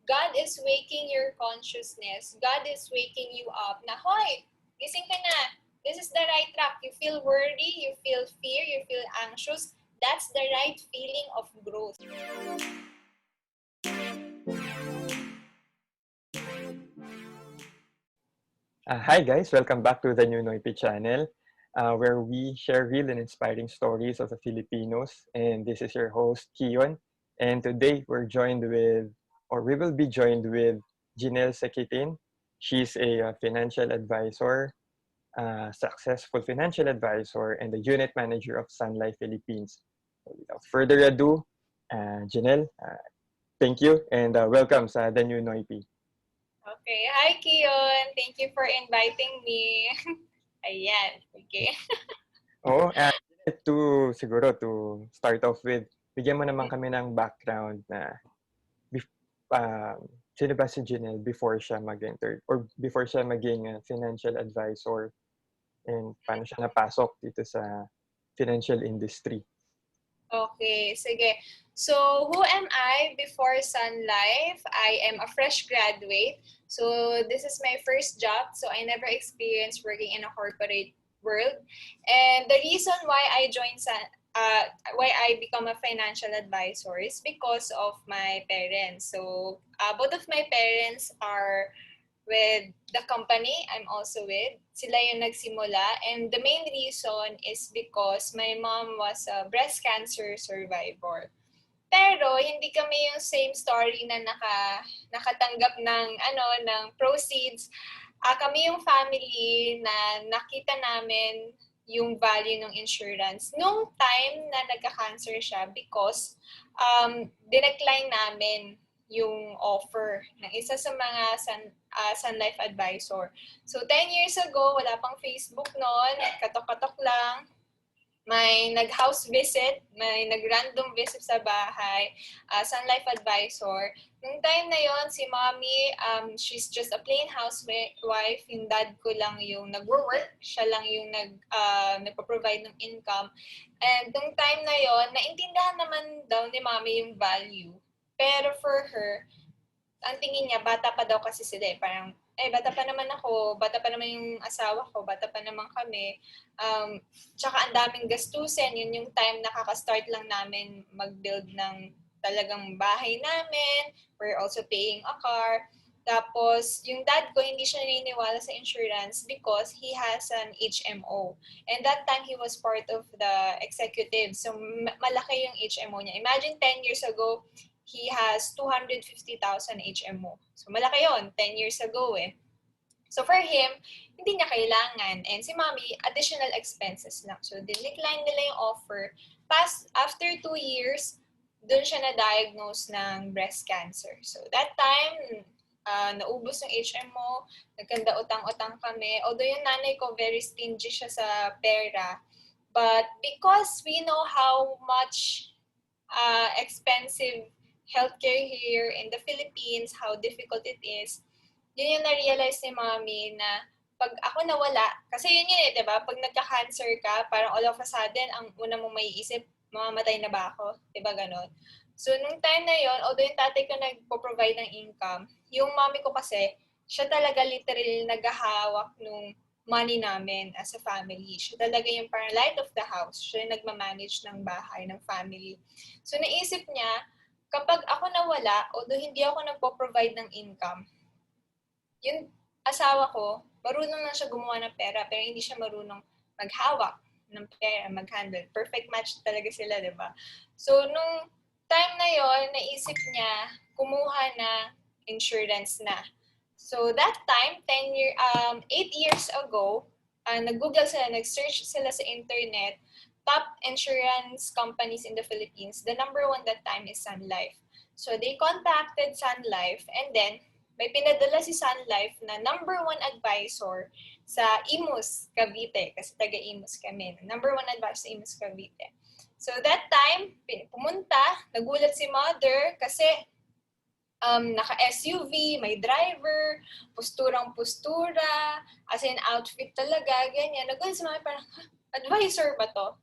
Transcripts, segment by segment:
God is waking your consciousness. God is waking you up na, hoy, gising ka na. This is the right track. You feel worried, you feel fear, you feel anxious. That's the right feeling of growth. Hi guys, welcome back to the new Noypi channel, where we share real and inspiring stories of the Filipinos. And this is your host, Kion. And today we will be joined with Ginelle Sequitin. She's a financial advisor, successful financial advisor, and the unit manager of Sun Life Philippines. So without further ado, Ginelle, thank you and welcome sa the new Noypi. Okay. Hi, Kion. Thank you for inviting me. Ayan. Okay. Oo, siguro to start off with, bigyan mo naman kami ng background na bef sino ba si Ginelle before siya mag-enter or before siya maging financial advisor and paano siya napasok dito sa financial industry? Okay, sige. So, who am I before Sun Life? I am a fresh graduate. So, this is my first job. So, I never experienced working in a corporate world. And the reason why I joined why I become a financial advisor is because of my parents. So, both of my parents are with the company I'm also with. Sila yung nagsimula. And the main reason is because my mom was a breast cancer survivor. Pero hindi kami yung same story na nakatanggap ng proceeds. Kami yung family na nakita namin yung value ng insurance nung time na nagka-cancer siya because dinecline namin yung offer ng isa sa mga Sun Life advisor. So 10 years ago, wala pang Facebook noon, katok-katok lang. May nag-house visit, may nag-random visit sa bahay, Sun Life advisor. Nung time na yon si mommy, she's just a plain housewife. Yung dad ko lang yung nag-work, siya lang yung nagpo-provide ng income. And nung time na yon naintindihan naman daw ni mommy yung value. Pero for her, ang tingin niya, bata pa daw kasi sila eh. Parang, bata pa naman ako, bata pa naman yung asawa ko, bata pa naman kami. Tsaka ang daming gastusin, yun yung time nakaka-start lang namin mag-build ng talagang bahay namin. We're also paying a car. Tapos, yung dad ko, hindi siya naniniwala sa insurance because he has an HMO. And that time, he was part of the executive. So, malaki yung HMO niya. Imagine 10 years ago, he has 250,000 HMO. So, malaki yon 10 years ago eh. So, for him, hindi niya kailangan. And si mommy, additional expenses lang. So, dinecline nila yung offer. After 2 years, doon siya na-diagnose ng breast cancer. So, that time, naubos yung HMO, nagkanda utang-utang kami. Although yung nanay ko, very stingy siya sa pera. But because we know how much expensive healthcare here in the Philippines, how difficult it is, yun yung na-realize ni mommy na pag ako nawala, kasi yun yun eh, di ba? Pag nagka-cancer ka, parang all of a sudden, ang una mong maiisip, mamamatay na ba ako? Di ba ganon? So, nung time na yon, although yung tatay ko nagpo-provide ng income, yung mommy ko kasi, siya talaga literally naghahawak nung money namin as a family. Siya talaga yung parang light of the house. Siya yung nagmamanage ng bahay, ng family. So, naisip niya, kapag ako nawala, although hindi ako nagpo-provide ng income, yung asawa ko, marunong lang siya gumawa ng pera, pero hindi siya marunong maghawak ng pera, mag-handle. Perfect match talaga sila, di ba? So, nung time na yon naisip niya, kumuha na insurance na. So, that time, 8 years ago, nag-google sila, nag-search sila sa internet, top insurance companies in the Philippines. The number one that time is Sun Life. So, they contacted Sun Life and then, may pinadala si Sun Life na number one advisor sa Imus, Cavite. Kasi taga-Imus kami. Number one advisor sa Imus, Cavite. So, that time, pumunta, nagulat si mother kasi naka-SUV, may driver, posturang-postura, as in outfit talaga, ganyan. Nagulat si mama parang, advisor ba to?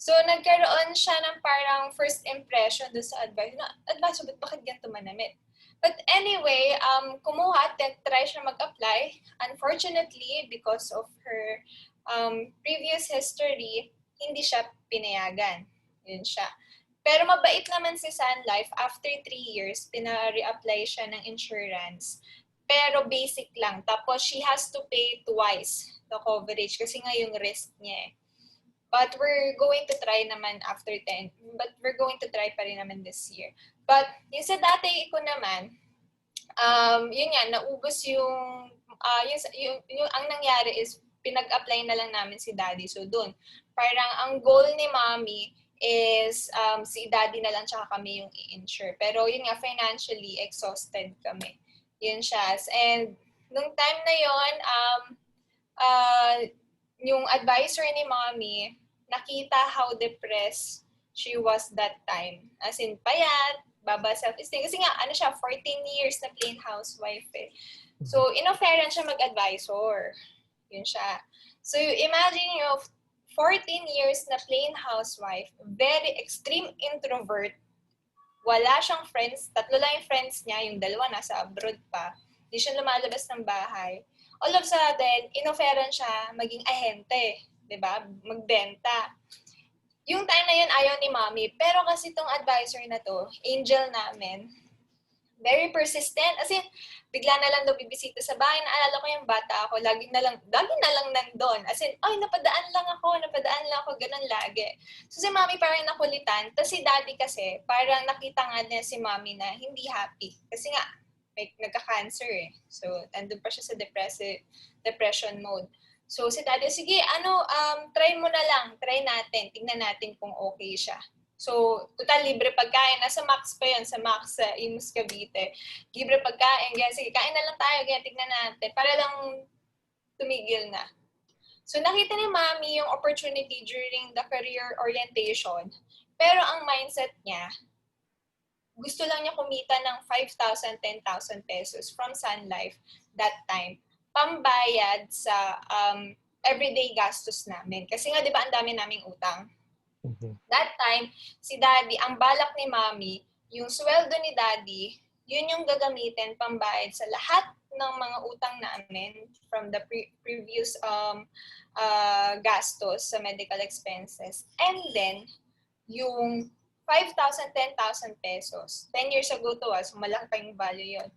So, nagkaroon siya ng parang first impression doon sa advisor. Advisor, bakit ganito manamit? But anyway, kumuha at try siya mag-apply. Unfortunately, because of her previous history, hindi siya pinayagan. Yun siya. Pero mabait naman si Sun Life. After 3 years, pina-reapply siya ng insurance. Pero basic lang. Tapos she has to pay twice the coverage kasi nga yung risk niya eh. But we're going to try naman after 10. But we're going to try pa rin naman this year. But yung sa dati ko naman, yun nga, naubos yung ang nangyari is pinag-apply na lang namin si Daddy. So doon, parang ang goal ni Mommy is si Daddy na lang tsaka kami yung i-insure. Pero yun nga, financially exhausted kami. Yun siya. And nung time na yun, yung advisor ni Mommy, nakita how depressed she was that time. As in, payat, baba self-esteem. Kasi nga, 14 years na plain housewife eh. So, in-offeran siya mag-advisor. Yun siya. So, imagine nyo, 14 years na plain housewife, very extreme introvert, wala siyang friends, 3 lang yung friends niya, yung 2 nasa abroad pa, hindi siya lumalabas ng bahay. All of a sudden, in-offeran siya maging ahente, 'di ba? Magbenta. Yung time na yun, ayaw ni Mommy. Pero kasi itong advisor na to, angel namin, very persistent. As in, bigla na lang daw bibisita sa bahay. Naalala ko yung bata ako, lagi na lang nandun. As in, ay, napadaan lang ako, ganun lagi. So si Mommy parang nakulitan. Tapos si Daddy kasi, parang nakita nga niya si Mommy na hindi happy. Kasi nga, may nagka-cancer eh. So, andun pa siya sa depression mode. So, si Daddy, sige, try mo na lang. Try natin. Tingnan natin kung okay siya. So, total, libre pagkain. Nasa Max pa yun, sa Max sa Imus Cavite. Libre pagkain. Kaya, sige, kain na lang tayo. Kaya, tignan natin. Para lang tumigil na. So, nakita ni Mommy yung opportunity during the career orientation. Pero ang mindset niya, gusto lang niya kumita ng 5,000, 10,000 pesos from Sun Life that time. Pambayad sa everyday gastos namin. Kasi nga, di ba, ang dami naming utang. That time, si Daddy, ang balak ni Mommy, yung sweldo ni Daddy, yun yung gagamitin pambayad sa lahat ng mga utang namin from the previous gastos sa medical expenses. And then, yung 5,000, 10,000 pesos. 10 years ago to so malaki pa yung value yun.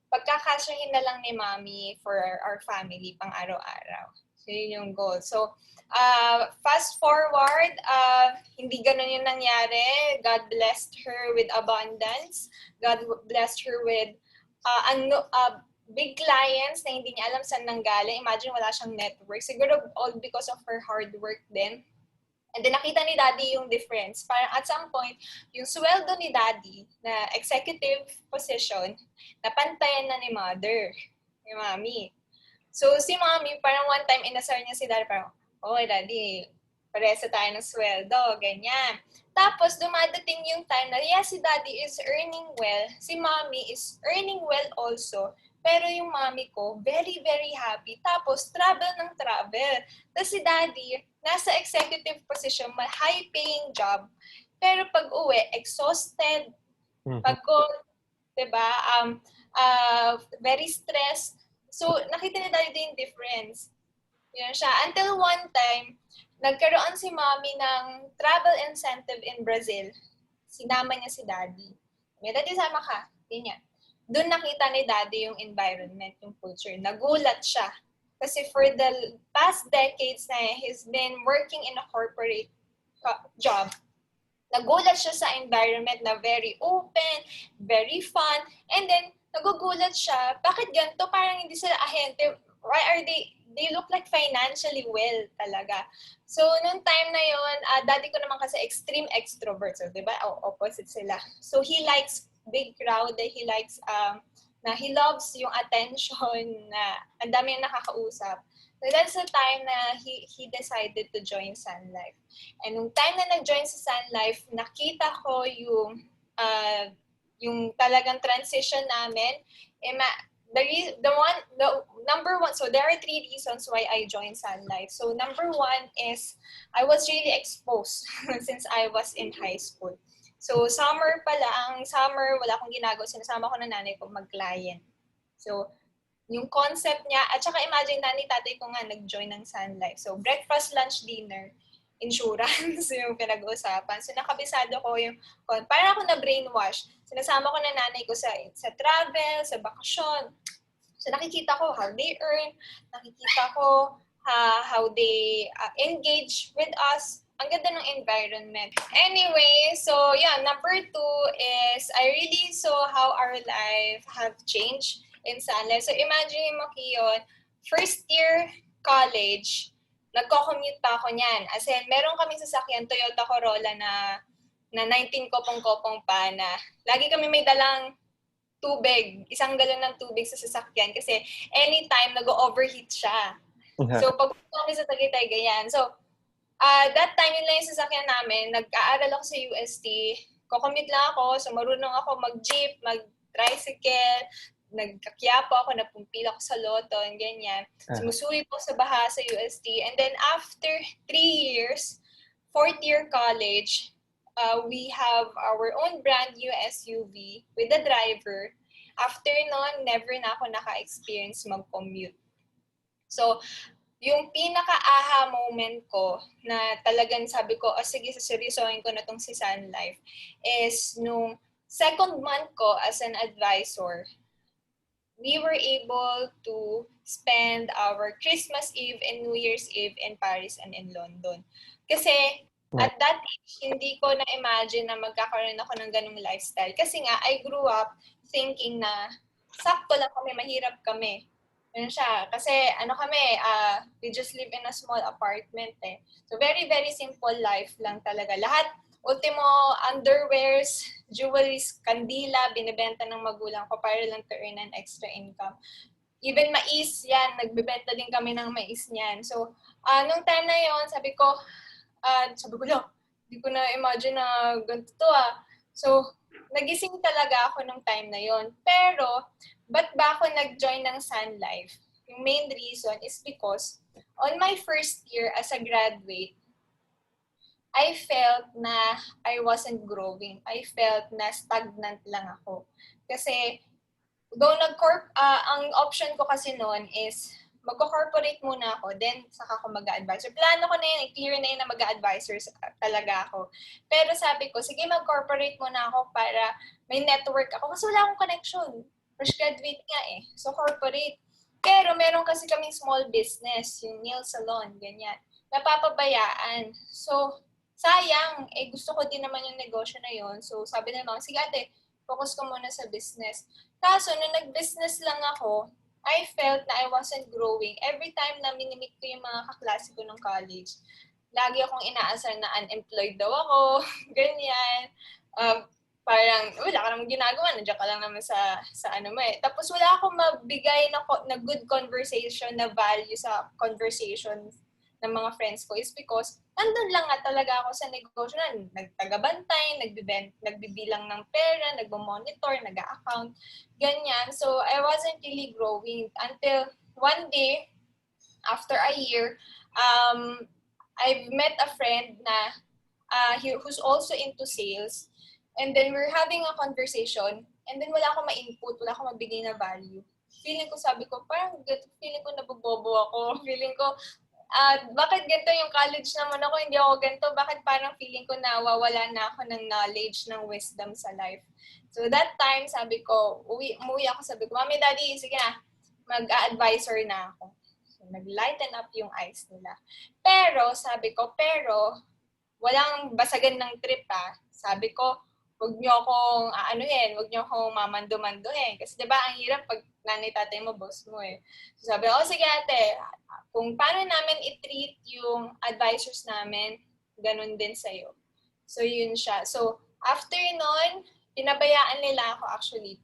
Pagkakasyahin na lang ni Mommy for our family pang araw-araw. So, yun yung goal. So, fast forward, hindi ganun yung nangyari. God blessed her with abundance. God blessed her with big clients na hindi niya alam saan nanggaling. Imagine wala siyang network. Siguro all because of her hard work din. And then nakita ni Daddy yung difference. Parang at some point, yung sweldo ni Daddy na executive position, napantayan na ni Mother, ni Mommy. So si Mommy, parang one time inasar niya si Daddy, parang, okay Daddy, paresa tayo ng sweldo, ganyan. Tapos dumadating yung time na, yes, si Daddy is earning well, si Mommy is earning well also, pero yung Mommy ko, very, very happy. Tapos, travel ng travel. Tapos si Daddy, nasa executive position, high-paying job. Pero pag uwi, exhausted, pagod, diba? Very stressed. So, nakita ni Daddy yung difference. Yun siya. Until one time, nagkaroon si Mommy ng travel incentive in Brazil. Sinama niya si Daddy. May Daddy, sama ka. Ganyan. Doon nakita ni Daddy yung environment, yung culture. Nagulat siya. Kasi for the past decades na he's been working in a corporate job. Nagulat siya sa environment na very open, very fun, and then nagugulat siya, bakit ganito? Parang hindi sila ahente. Why are they look like financially well talaga. So, noong time na yon, Daddy ko naman kasi extreme extrovert. So, di ba? Opposite sila. So, he likes big crowd. He likes, he loves yung attention na ang dami yung nakakausap. So, that's the time na he decided to join Sun Life. And nung time na nag-join sa Sun Life, nakita ko yung talagang transition namin. The number one, so there are 3 reasons why I joined Sun Life. So number 1 is I was really exposed since I was in high school. So, summer, wala akong ginagawa. Sinasama ko na nanay ko mag-client. So, yung concept niya, at saka imagine tatay ko nga nag-join ng Sun Life. So, breakfast, lunch, dinner, insurance yung pinag-uusapan. So, nakabisado ko yung, parang ako na-brainwash. Sinasama ko na nanay ko sa travel, sa bakasyon. So, nakikita ko how they earn, nakikita ko how they engage with us. Ang ganda ng environment. Anyway, so yeah, number 2 is I really saw how our life have changed in Sunlight. So imagine mo, Kiyon, first year college, nagko-commute pa ako niyan. As in, meron kaming sasakyan, Toyota Corolla na 19 kopong-kopong pa na lagi kami may dalang tubig, isang galon ng tubig sa sasakyan kasi anytime nag-overheat siya. So, pag kami sa Tagaytay, ganyan. So, that time yun lang yung sasakyan namin. Nag-aaral ako sa UST. Kocommute lang ako. So, marunong ako mag-jeep, mag-tricycle. Nagkakyapo ako, napumpila ako sa loto, and ganyan. Sumusuwi po sa baha sa UST. And then, after 3 years, 4th year college, we have our own brand new SUV with a driver. After nun, never na ako naka-experience mag-commute. So, yung pinaka-aha moment ko na talagang sabi ko, sige, saseryosohin ko na tong si Sun Life is nung second month ko as an advisor, we were able to spend our Christmas Eve and New Year's Eve in Paris and in London. Kasi at that age, hindi ko na-imagine na magkakaroon ako ng ganung lifestyle. Kasi nga, I grew up thinking na sakto lang kami, mahirap kami. Yun siya. Kasi we just live in a small apartment eh. So very, very simple life lang talaga. Lahat, ultimo, underwears, jewelries, kandila, binibenta ng magulang ko para lang to earn an extra income. Even mais, yan, nagbibenta din kami ng mais niyan. So, nung time na yon sabi ko lang, hindi ko na-imagine na ganito to So, nagising talaga ako nung time na yon. Pero, ba't ba ako nag-join ng Sun Life? Yung main reason is because on my first year as a graduate, I felt na I wasn't growing. I felt na stagnant lang ako. Kasi, though ang option ko kasi noon is magko-corporate muna ako, then saka ako mag-a-advisor. Plano ko na yun, clear na yun na mag-a-advisors talaga ako. Pero sabi ko, sige mag-corporate muna ako para may network ako. Kasi wala akong connection. Fresh graduate nga eh. So corporate. Pero meron kasi kaming small business, yung nail salon, ganyan. Napapabayaan. So, sayang, gusto ko din naman yung negosyo na yon. So, sabi na lang, sige ate, focus ko muna sa business. Kaso, nung nag-business lang ako, I felt na I wasn't growing. Every time na minimit ko yung mga kaklase ko ng college, lagi akong inaasar na unemployed daw ako, ganyan. Parang, wala ka namang ginagawa, nandiyan ka lang naman sa ano mo eh. Tapos wala akong mabigay na good conversation, na value sa conversation ng mga friends ko is because nandun lang nga talaga ako sa negosyo na nagtagabantay, nagbibilang ng pera, nagmo-monitor, nag-account, ganyan. So, I wasn't really growing until one day, after a year, I've met a friend na who's also into sales. And then we're having a conversation and then wala akong ma-input, wala akong mabigay na value. Feeling ko, sabi ko, feeling ko nabobobo ako. Feeling ko, bakit ganito yung college naman ako, hindi ako ganito, bakit parang feeling ko nawawala na ako ng knowledge, ng wisdom sa life. So that time, sabi ko, umuwi ako, sabi ko, Mami, Daddy, sige na, mag-a-advisor na ako. So, nag-lighten up yung eyes nila. Pero, sabi ko, walang basagan ng trip Sabi ko, huwag niyo akong huwag niyo akong mamando-mandohin. Kasi diba, ang hirap pag nanay tatay mo, boss mo eh. So sabi ko, sige ate, kung paano namin i-treat yung advisors namin, ganun din sa'yo. So yun siya. So after nun, pinabayaan nila ako actually.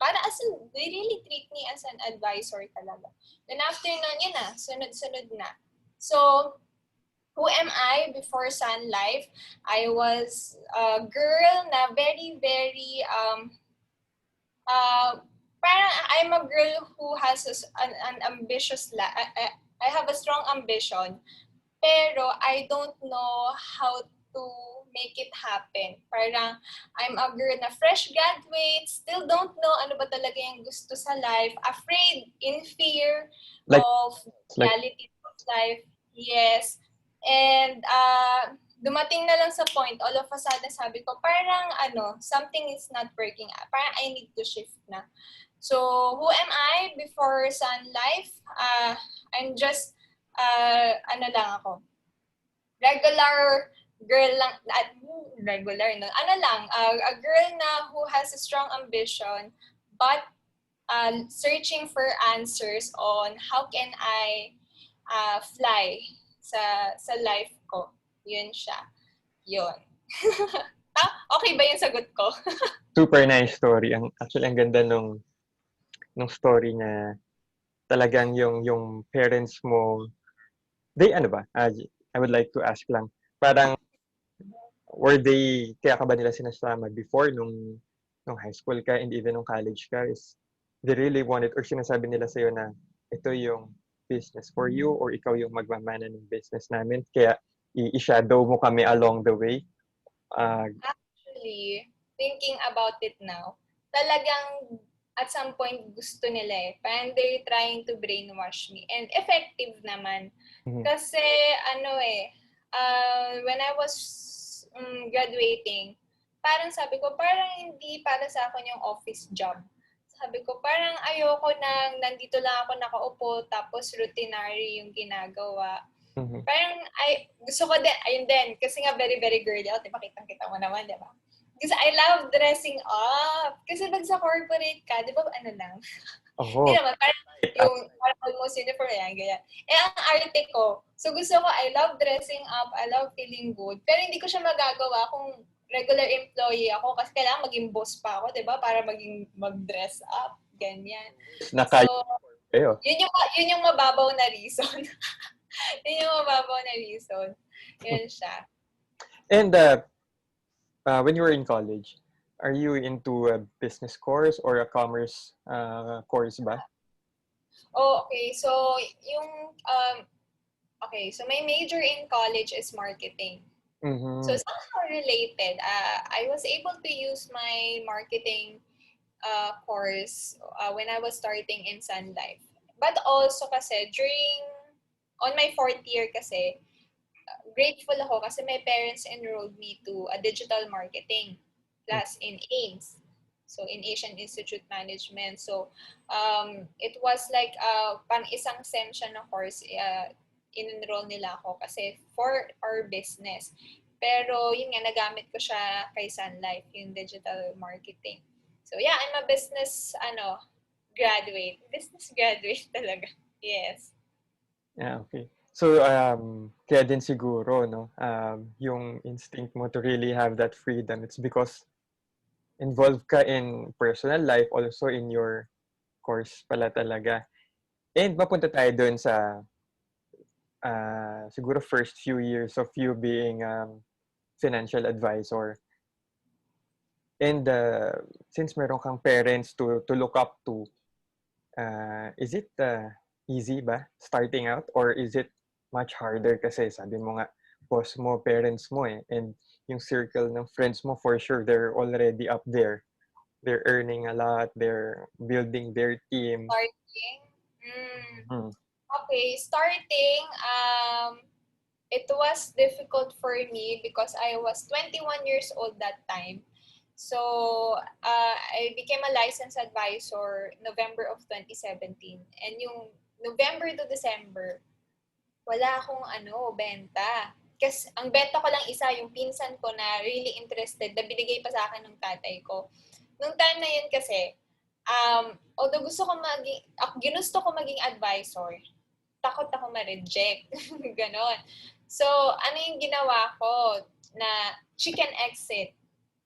They really treat me as an advisor talaga. Then after nun, yun na, sunod-sunod na. So, who am I before Sun Life? I was a girl na very, very, parang I'm a girl who has an ambitious I have a strong ambition, pero I don't know how to make it happen. Parang I'm a girl na fresh graduate, still don't know ano ba talaga yung gusto sa life, afraid, in fear Like, of like, reality of life. Yes. And dumating na lang sa point, all of a sudden sabi ko, parang something is not working. Parang I need to shift na. So, who am I before Sun Life? I'm just, ano lang ako, regular girl lang, regular, no? Ano lang, a girl na who has a strong ambition, but searching for answers on how can I fly sa life ko. Yun siya. Yun. Okay ba yung sagot ko? super nice story. Actually, ang ganda nung story na talagang yung parents mo, they ano ba? I would like to ask lang. Parang were they kaya ka ba nila sinasama before nung high school ka and even nung college ka is they really wanted or sinasabi nila sa'yo na ito yung business for you or ikaw yung magmamana ng business namin kaya i-shadow mo kami along the way. Actually, thinking about it now, talagang at some point gusto nila eh. Parang they're trying to brainwash me. And effective naman. Kasi when I was graduating, parang sabi ko, parang hindi para sa akin yung office job. Sabi ko, parang ayoko nang nandito lang ako nakaupo tapos routinary yung ginagawa. Parang, gusto ko din, ayun din, kasi nga very, very girly ako, diba, kitang-kita mo naman, diba? Kasi I love dressing up. Kasi pag sa corporate ka, di ba, ano lang? Hindi naman, parang parang almost uniform, yan, ganyan. Eh, ang arte ko, so gusto ko, I love dressing up, I love feeling good, pero hindi ko siya magagawa kung regular employee ako kasi kailangan maging boss pa ako, di ba, para mag-dress up, ganyan. So, yun yung mababaw na reason. Yun yung mababaw na reason. Yun siya. And when you were in college, are you into a business course or a commerce course ba? Oh, okay. So, so my major in college is marketing. So, somehow related. I was able to use my marketing course when I was starting in Sun Life. But also kasi, on my fourth year kasi, grateful ako kasi my parents enrolled me to a digital marketing class in AIMS. So, in Asian Institute Management. So, it was like pang isang SEM siya na course, in-enroll nila ako kasi for our business. Pero, yun nga, nagamit ko siya kay Sun Life, yung digital marketing. So, yeah, I'm a business, graduate. Business graduate talaga. Yes. Yeah, okay. So, kaya din siguro, no, yung instinct mo to really have that freedom, it's because involved ka in personal life, also in your course pala talaga. And mapunta tayo dun sa siguro first few years of you being financial advisor. And since meron kang parents to look up to, is it easy ba starting out or is it much harder kasi sabi mo nga boss mo, parents mo eh, and yung circle ng friends mo for sure they're already up there. They're earning a lot, they're building their team. Starting? Okay, starting, it was difficult for me because I was 21 years old that time. So, I became a licensed advisor November of 2017. And yung November to December, wala akong benta. Kasi ang benta ko lang isa, yung pinsan ko na really interested, na binigay pa sa akin ng tatay ko. Nung time na yun kasi, although ginusto ko maging advisor, takot ako ma-reject. Ganon. So, ano yung ginawa ko? Na chicken exit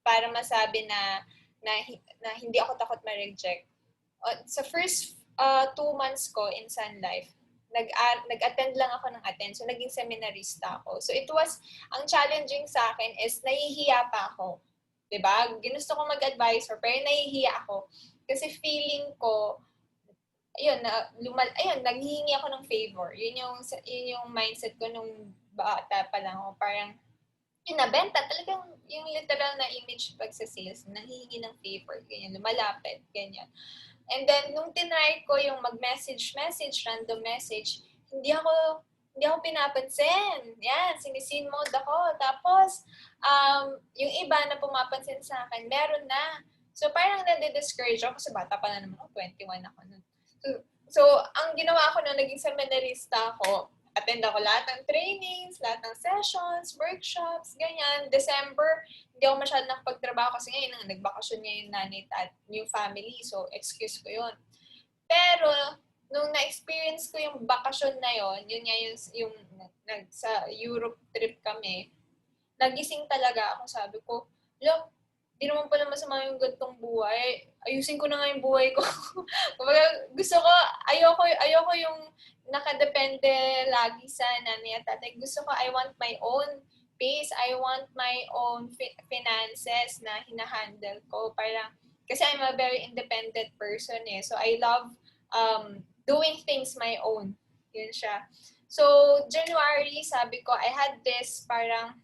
para masabi na hindi ako takot ma-reject. Sa first 2 months ko in Sun Life, nag-attend lang ako ng attend. So, naging seminarista ako. So, ang challenging sa akin is nahihiya pa ako. Diba? Ginusto ko mag-advisor, pero nahihiya ako. Kasi feeling ko, naghihingi ako ng favor. Yun yung mindset ko nung bata pa lang ako. Parang, pinabenta. Talagang yung literal na image pag sa sales, nanghihingi ng favor, ganyan, lumalapit, ganyan. And then, nung tinry ko yung mag-message, random message, hindi ako pinapansin. Yan, sinisin mode ako. Tapos, yung iba na pumapansin sa akin, meron na. So, parang nade-discourage ako kasi bata pa na naman ako, 21 ako nun. So, ang ginawa ko nung naging seminarista ako, attend ako lahat ng trainings, lahat ng sessions, workshops, ganyan. December, hindi ako masyadong nakapagtrabaho kasi ngayon nagbakasyon ngayon nanay at new family. So, excuse ko yun. Pero, nung na-experience ko yung bakasyon na yun nga yung sa Europe trip kami, nagising talaga ako. Sabi ko, look, di naman pala masama yung gantong buhay. Ayusin ko na nga yung buhay ko. Kumbaga, gusto ko, ayoko yung nakadepende lagi sa nanay at tatay. Gusto ko, I want my own pace. I want my own finances na hinahandle ko. Parang, kasi I'm a very independent person eh. So, I love doing things my own. Yun siya. So, January, sabi ko, I had this parang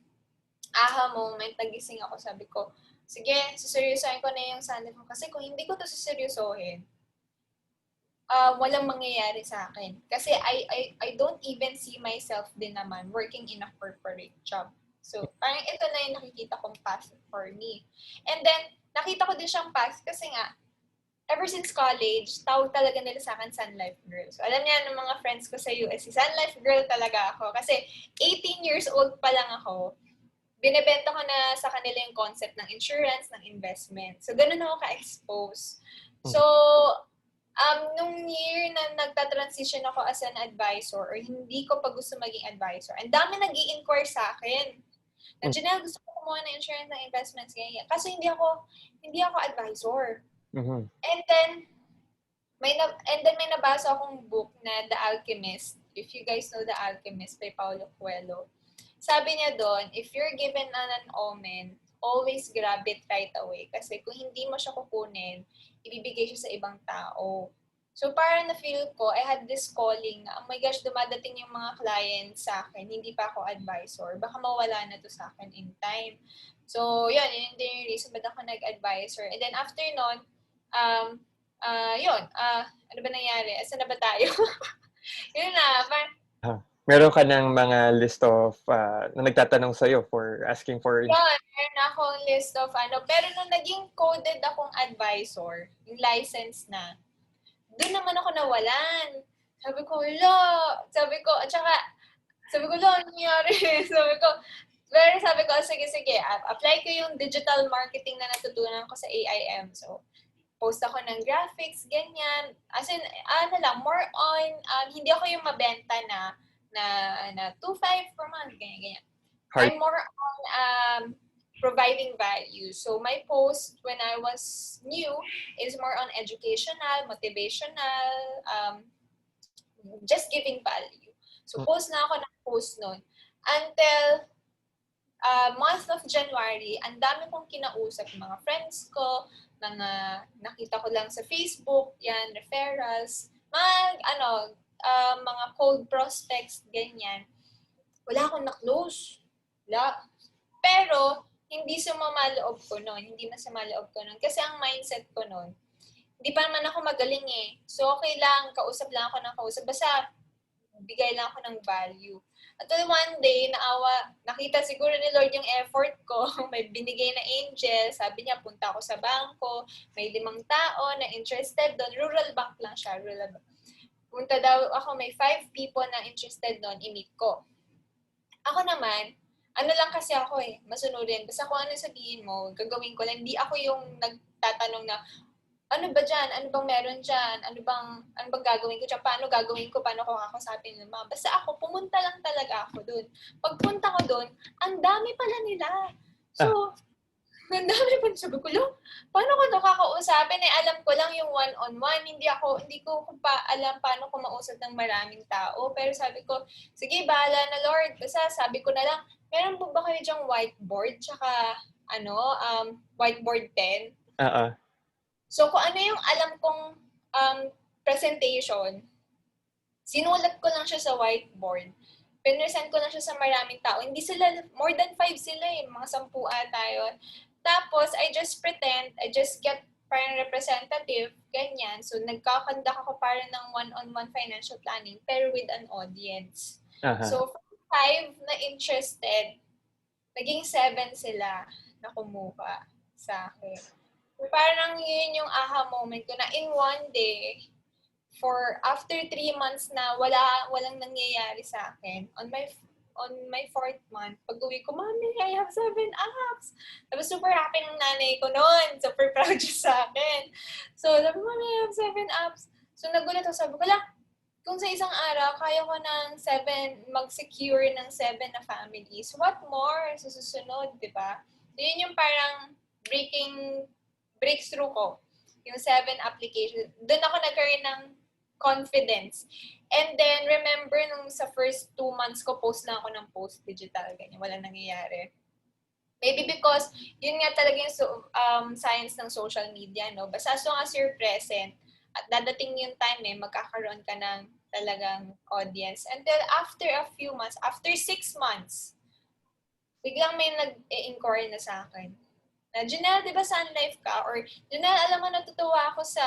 aha moment, nagising ako, sabi ko, sige, suseryosohin ko na yung sanit mo. Kasi kung hindi ko to suseryosohin, walang mangyayari sa akin. Kasi I don't even see myself din naman working in a corporate job. So, parang ito na yung nakikita kong path for me. And then, nakita ko din siyang path kasi nga, ever since college, tawag talaga nila sa akin Sun Life Girl. So, alam niya ng mga friends ko sa US, Sun Life Girl talaga ako. Kasi 18 years old pa lang ako, binebenta ko na sa kanila yung concept ng insurance, ng investment. So, ganun ako ka-expose. So, nung year na nagta-transition ako as an advisor or hindi ko pa gusto maging advisor, ang dami nag-i-inquire sa akin. Na, Janelle, gusto ko kumuha ng insurance ng investments ganyan. Kaso hindi ako advisor. Mm-hmm. And then may nabasa akong book na The Alchemist. If you guys know The Alchemist by Paulo Coelho. Sabi niya doon, if you're given an omen, always grab it right away. Kasi kung hindi mo siya kukunin, ibibigay siya sa ibang tao. So parang na-feel ko, I had this calling na, oh my gosh, dumadating yung mga clients sa akin, hindi pa ako advisor. Baka mawala na to sa akin in time. So yun din yung reason ba't ako nag-advisor. And then after nun, ano ba nangyari? Asa na ba tayo? Yun na, parang, Meron ka ng mga list of na nagtatanong sa'yo for asking for meron akong list of pero nung naging coded akong advisor, yung license na, doon naman ako nawalan. Sabi ko, sabi ko, ano nangyari? Sabi ko, sige, apply ko yung digital marketing na natutunan ko sa AIM. So, post ako ng graphics, ganyan. As in, more on, hindi ako yung mabenta na 2.5 per month, ganyan. I'm more on providing value. So my post when I was new is more on educational, motivational, just giving value. So post na ako ng post nun. Until month of January, ang dami kong kinausap mga friends ko, mga nakita ko lang sa Facebook, yan, referrals, mga cold prospects, ganyan. Wala akong na-close. Wala. Pero, hindi sumama loob ko nun. Hindi masama loob ko nun. Kasi ang mindset ko nun, hindi pa naman ako magaling eh. So, okay lang. Kausap lang ako ng kausap. Basta, bigay lang ako ng value. At one day, nakita siguro ni Lord yung effort ko. May binigay na angel. Sabi niya, punta ako sa bangko. May 5 tao na interested doon. Rural bank lang siya. Rural bank. Punta daw ako, may 5 people na interested doon. I-meet ko. Ako naman, lang kasi ako eh, masunodin. Basta kung ano sabihin mo, gagawin ko lang. Hindi ako yung nagtatanong na, ano ba dyan? Ano bang meron dyan? Ano bang gagawin ko dyan? Paano gagawin ko? Paano ko kakasapin ng mga? Basta ako, pumunta lang talaga ako dun. Pagpunta ko dun, ang dami pala nila. So, ang dami pa. Sabi ko, paano ko ito kakausapin? Alam ko lang yung one-on-one. Hindi ko pa alam paano ko mausap ng maraming tao. Pero sabi ko, sige, bahala na Lord. Basta sabi ko na lang, meron po ba kayo dyang whiteboard? Tsaka, whiteboard pen? So, kung ano yung alam kong presentation, sinulat ko lang siya sa whiteboard. Pinresent ko na siya sa maraming tao. Hindi sila, more than 5 sila eh. Mga 10 tayo. Tapos, I just get parang representative, ganyan. So, nagkakandak ako parang ng one-on-one financial planning, pero with an audience. So, from 5 na interested, naging 7 sila na kumuha sa akin. So, parang yun yung aha moment ko na in one day, for after 3 months na walang nangyayari sa akin, on my 4th month, pag-uwi ko, Mommy, I have 7 apps. Tapos super happy ng nanay ko noon. Super proud siya sa akin. So, sabi, Mommy, I have 7 apps. So, nagulat ako. Sabi ko, kung sa isang araw, kaya ko ng 7, mag-secure ng 7 na families, what more sa susunod, di ba? So, yun yung parang breakthrough ko. Yung 7 applications. Doon ako nagkaroon ng confidence. And then, remember, nung sa first 2 months ko, post na ako ng post digital. Ganyan, wala nangyayari. Maybe because, yun nga talaga yung science ng social media, no? Basta as long as you're present, at dadating yung time magkakaroon ka ng talagang audience. Until after a few months, after 6 months, biglang may nag-inquire na sa akin. Na, Ginelle, di ba Sun Life ka? Or, Ginelle, alam mo, natutuwa ako sa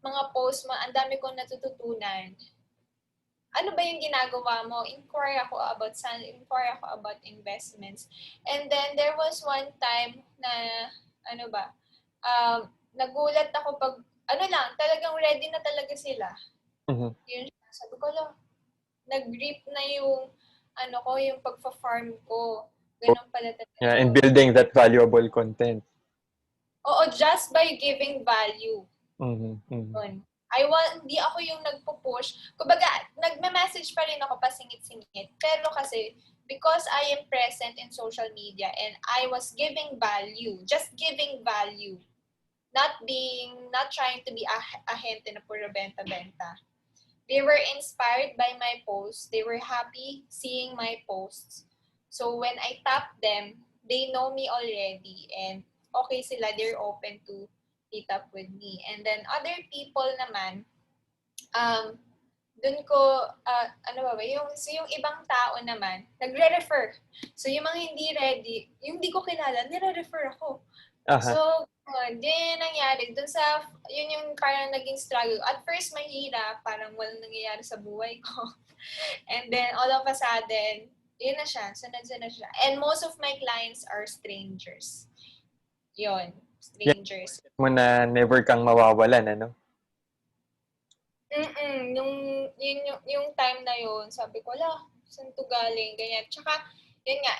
mga posts mo, ang dami kong natututunan. Ano ba yung ginagawa mo? Inquire ako about investments. And then, there was one time na, nagulat ako pag, talagang ready na talaga sila. Yun, sabi ko lang, nag-grip na yung, yung pagpa-farm ko. Ganun pala talaga. Yeah, and building that valuable content. Oo, just by giving value. Mm-hmm. Hindi ako yung nagpo-push. Kumbaga, nagme-message pa rin ako pasingit-singit. Pero kasi, because I am present in social media and I was giving value, just giving value, not trying to be a gente na puro benta-benta. They were inspired by my posts. They were happy seeing my posts. So when I tap them, they know me already and okay sila, they're open to meet up with me. And then other people naman, dun ko, yung ibang tao naman, nagre-refer. So yung mga hindi ready, yung hindi ko kilala, nire-refer ako. So, din nangyari. Yun yung parang naging struggle. At first, mahirap. Parang walang nangyayari sa buhay ko. And then, all of a sudden, yun na siya. Sunod-sunod siya. And most of my clients are strangers. Yun. Strangers. Mo na never kang mawawalan, ano? Yung time na yun, sabi ko, saan to galing? Ganyan. Tsaka, yun nga,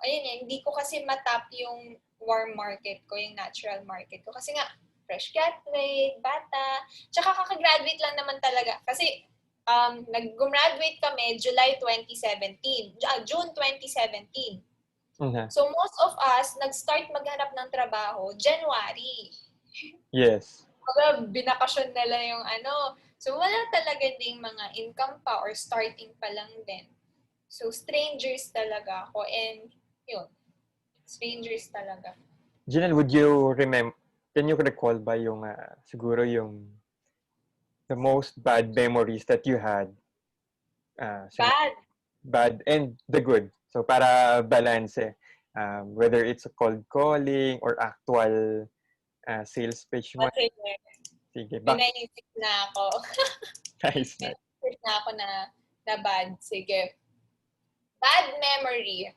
hindi ko kasi matap yung warm market ko, yung natural market ko. Kasi nga, fresh graduate, bata. Tsaka kakagraduate lang naman talaga. Kasi, nag-graduate kami July 2017. June 2017. Mm-hmm. So, most of us, nag-start maghanap ng trabaho January. Yes. Binakasyon nila yung So, wala talaga ding mga income pa or starting pa lang din. So, strangers talaga ako. And, yun. Strangers talaga. Ginelle, can you recall ba yung, siguro yung the most bad memories that you had? Bad and the good. So, para balance whether it's a cold calling or actual sales pitch mo. Sige. Pinaisip na ako. Nice. Pinaisip na ako na bad. Sige. Bad memory.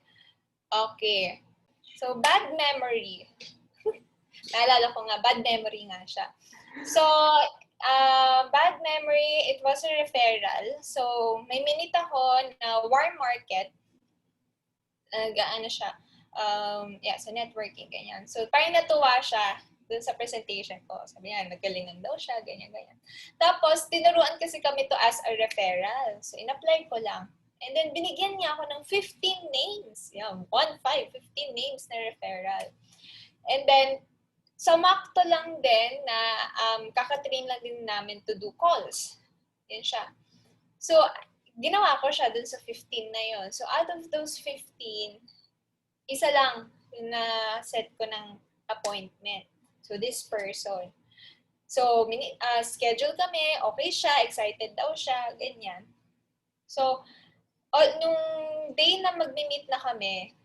Okay. So, bad memory. Naalala ko nga, bad memory nga siya. So, bad memory, it was a referral. So, may minute ako na warm market. Siya. Sa networking, ganyan. So, parang natuwa siya dun sa presentation ko. Sabi niya, nagalingan daw siya, ganyan. Tapos, tinuruan kasi kami to as a referral. So, in-apply ko lang. And then, binigyan niya ako ng 15 names. 15 names na referral. And then, samakto lang din na kakatrain lang din namin to do calls. Yan siya. So, ginawa ko siya dun sa 15 na yon. So, out of those 15, isa lang na set ko ng appointment. So, this person. So, schedule kami, okay siya, excited daw siya, ganyan. So, nung day na magmi-meet na kami,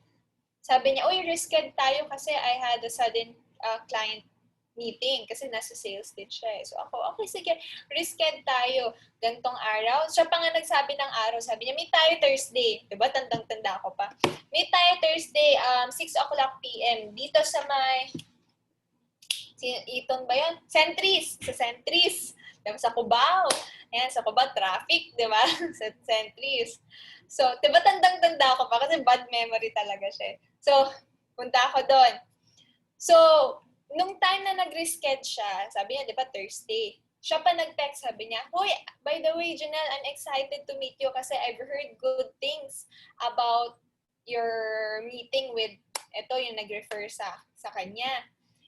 sabi niya, reschedule tayo kasi I had a sudden client meeting kasi nasa sales din siya eh. So ako, okay, sige, reschedule tayo gantong araw. Siya pa nga nagsabi ng araw, sabi niya, meet tayo Thursday. Diba? Tandang-tanda ko pa. Meet tayo Thursday, 6 o'clock p.m. Dito sa may, Iton ba yun? Sentries. Sa Sentries. Diba? Sa Cubao. Ayan, sa Cubao, traffic, di ba? Sa Sentries. So, diba tandang-tanda ko pa kasi bad memory talaga siya. So, punta ako doon. So, nung time na nag-reschedule siya, sabi niya, di ba, Thursday. Siya pa nag-text, sabi niya, Hoy, by the way, Janelle, I'm excited to meet you kasi I've heard good things about your meeting with, ito yung nag-refer sa kanya.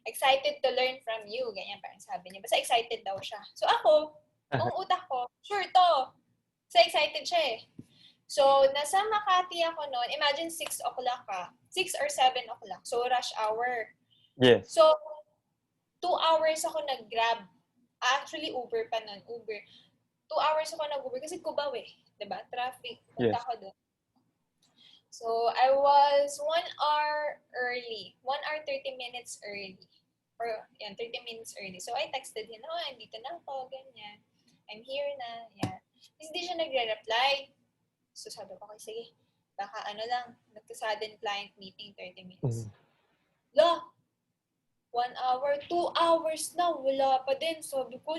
Excited to learn from you. Ganyan parang sabi niya. Basta excited daw siya. So ako, ang utak ko, sure to. So excited siya eh. So, nasa Makati ako noon. Imagine 6 o'clock ka. 6 or 7 o'clock. So, rush hour. Yes. So, 2 hours ako nag-grab. Actually, Uber pa nun. Uber. 2 hours ako nag-Uber kasi Cubao eh. Diba? Traffic. Punta ko doon. So, I was 1 hour early. 1 hour 30 minutes early. Or, 30 minutes early. So, I texted him, andito na ako, ganyan. I'm here na, yan. Kasi hindi siya nagre-reply. So, sabi ko, okay, sige. Baka nagka-sudden client meeting, 30 minutes. La, 1 hour, 2 hours na, wala pa din. Sabi ko,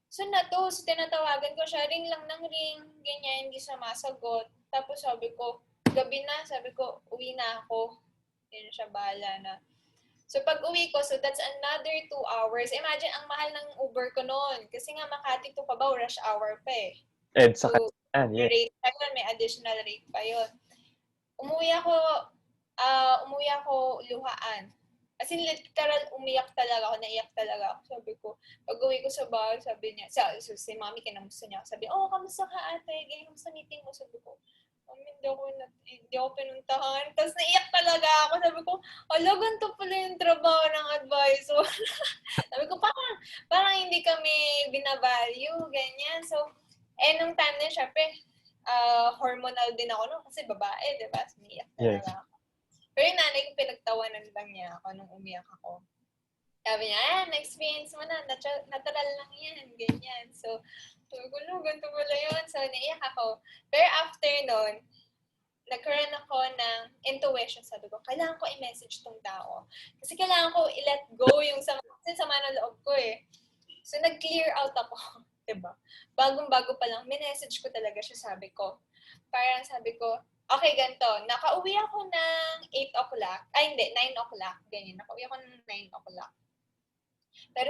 saan na to? So, tinatawagan ko siya, ring lang ng ring, ganyan, hindi sumasagot. Tapos sabi ko, gabi na, sabi ko, uwi na ako. Hindi na siya bahala na. So, pag uwi ko, so that's another 2 hours. Imagine, ang mahal ng Uber ko noon. Kasi nga, Makati to Cubao, rush hour pa eh. So, may rate pa yun, may additional rate pa yun. Umuwi ako luhaan. As in, literal, umiyak talaga ako, naiyak talaga ako. Sabi ko, pag uwi ko sa bahay, sabi niya, si mami, kinamusta niya. Sabi, kamusta ka ate? Ganyan, kamusta meeting mo? Sabi ko, hindi ako pinuntahan. Tapos naiyak talaga ako. Sabi ko, ganito pala yung trabaho ng advisor. Sabi ko, parang hindi kami binavalue, ganyan. So, nung time na yun, syempre, hormonal din ako no kasi babae, di ba? Umiyak talaga ako. Pero yung nanay ko, pinagtawanan lang niya ako nung umiyak ako. Sabi niya, na-experience mo na, natural lang yan, ganyan. So, sabi ko, ganito pala yun. So, naiyak ako. Pero after nun, nagkaroon ako ng intuition. Sabi ko, kailangan ko i-message tong tao. Kasi kailangan ko i-let go yung sama ng loob ko eh. So, nag-clear out ako. Diba? Bagong-bago pa lang, minessage ko talaga siya, sabi ko. Parang sabi ko, okay, ganito. Nakauwi ako ng 8 o'clock. Ay, hindi, 9 o'clock. Ganyan. Nakauwi ako ng 9 o'clock. Pero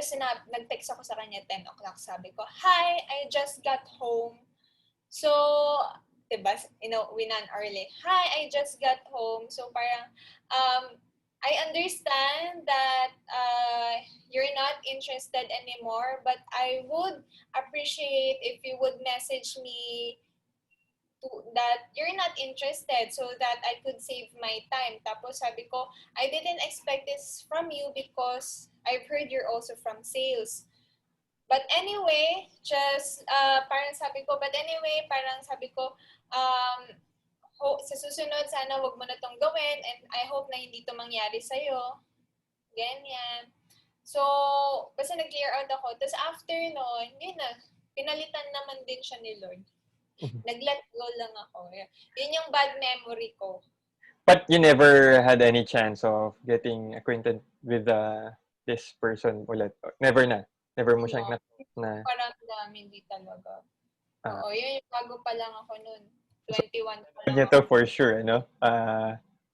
nag-text ako sa kanya 10 o'clock. Sabi ko, hi, I just got home. So, diba, we nan early. Hi, I just got home. So, parang, I understand that you're not interested anymore, but I would appreciate if you would message me that you're not interested so that I could save my time. Tapos sabi ko, I didn't expect this from you because I've heard you're also from sales. But anyway, parang sabi ko, sa susunod, sana wag mo na tong gawin and I hope na hindi to mangyari sa'yo. Ganyan. So, basta nag-clear out ako. Tapos after nun, yun na, pinalitan naman din siya ni Lord. Nag-let go lang ako. Yun yung bad memory ko. But you never had any chance of getting acquainted with this person ulit? Never na? Never mo siyang na... Parang dami, hindi talaga. Oo, yun yung bago pa lang ako nun. 21 pa lang niya to for sure, ano?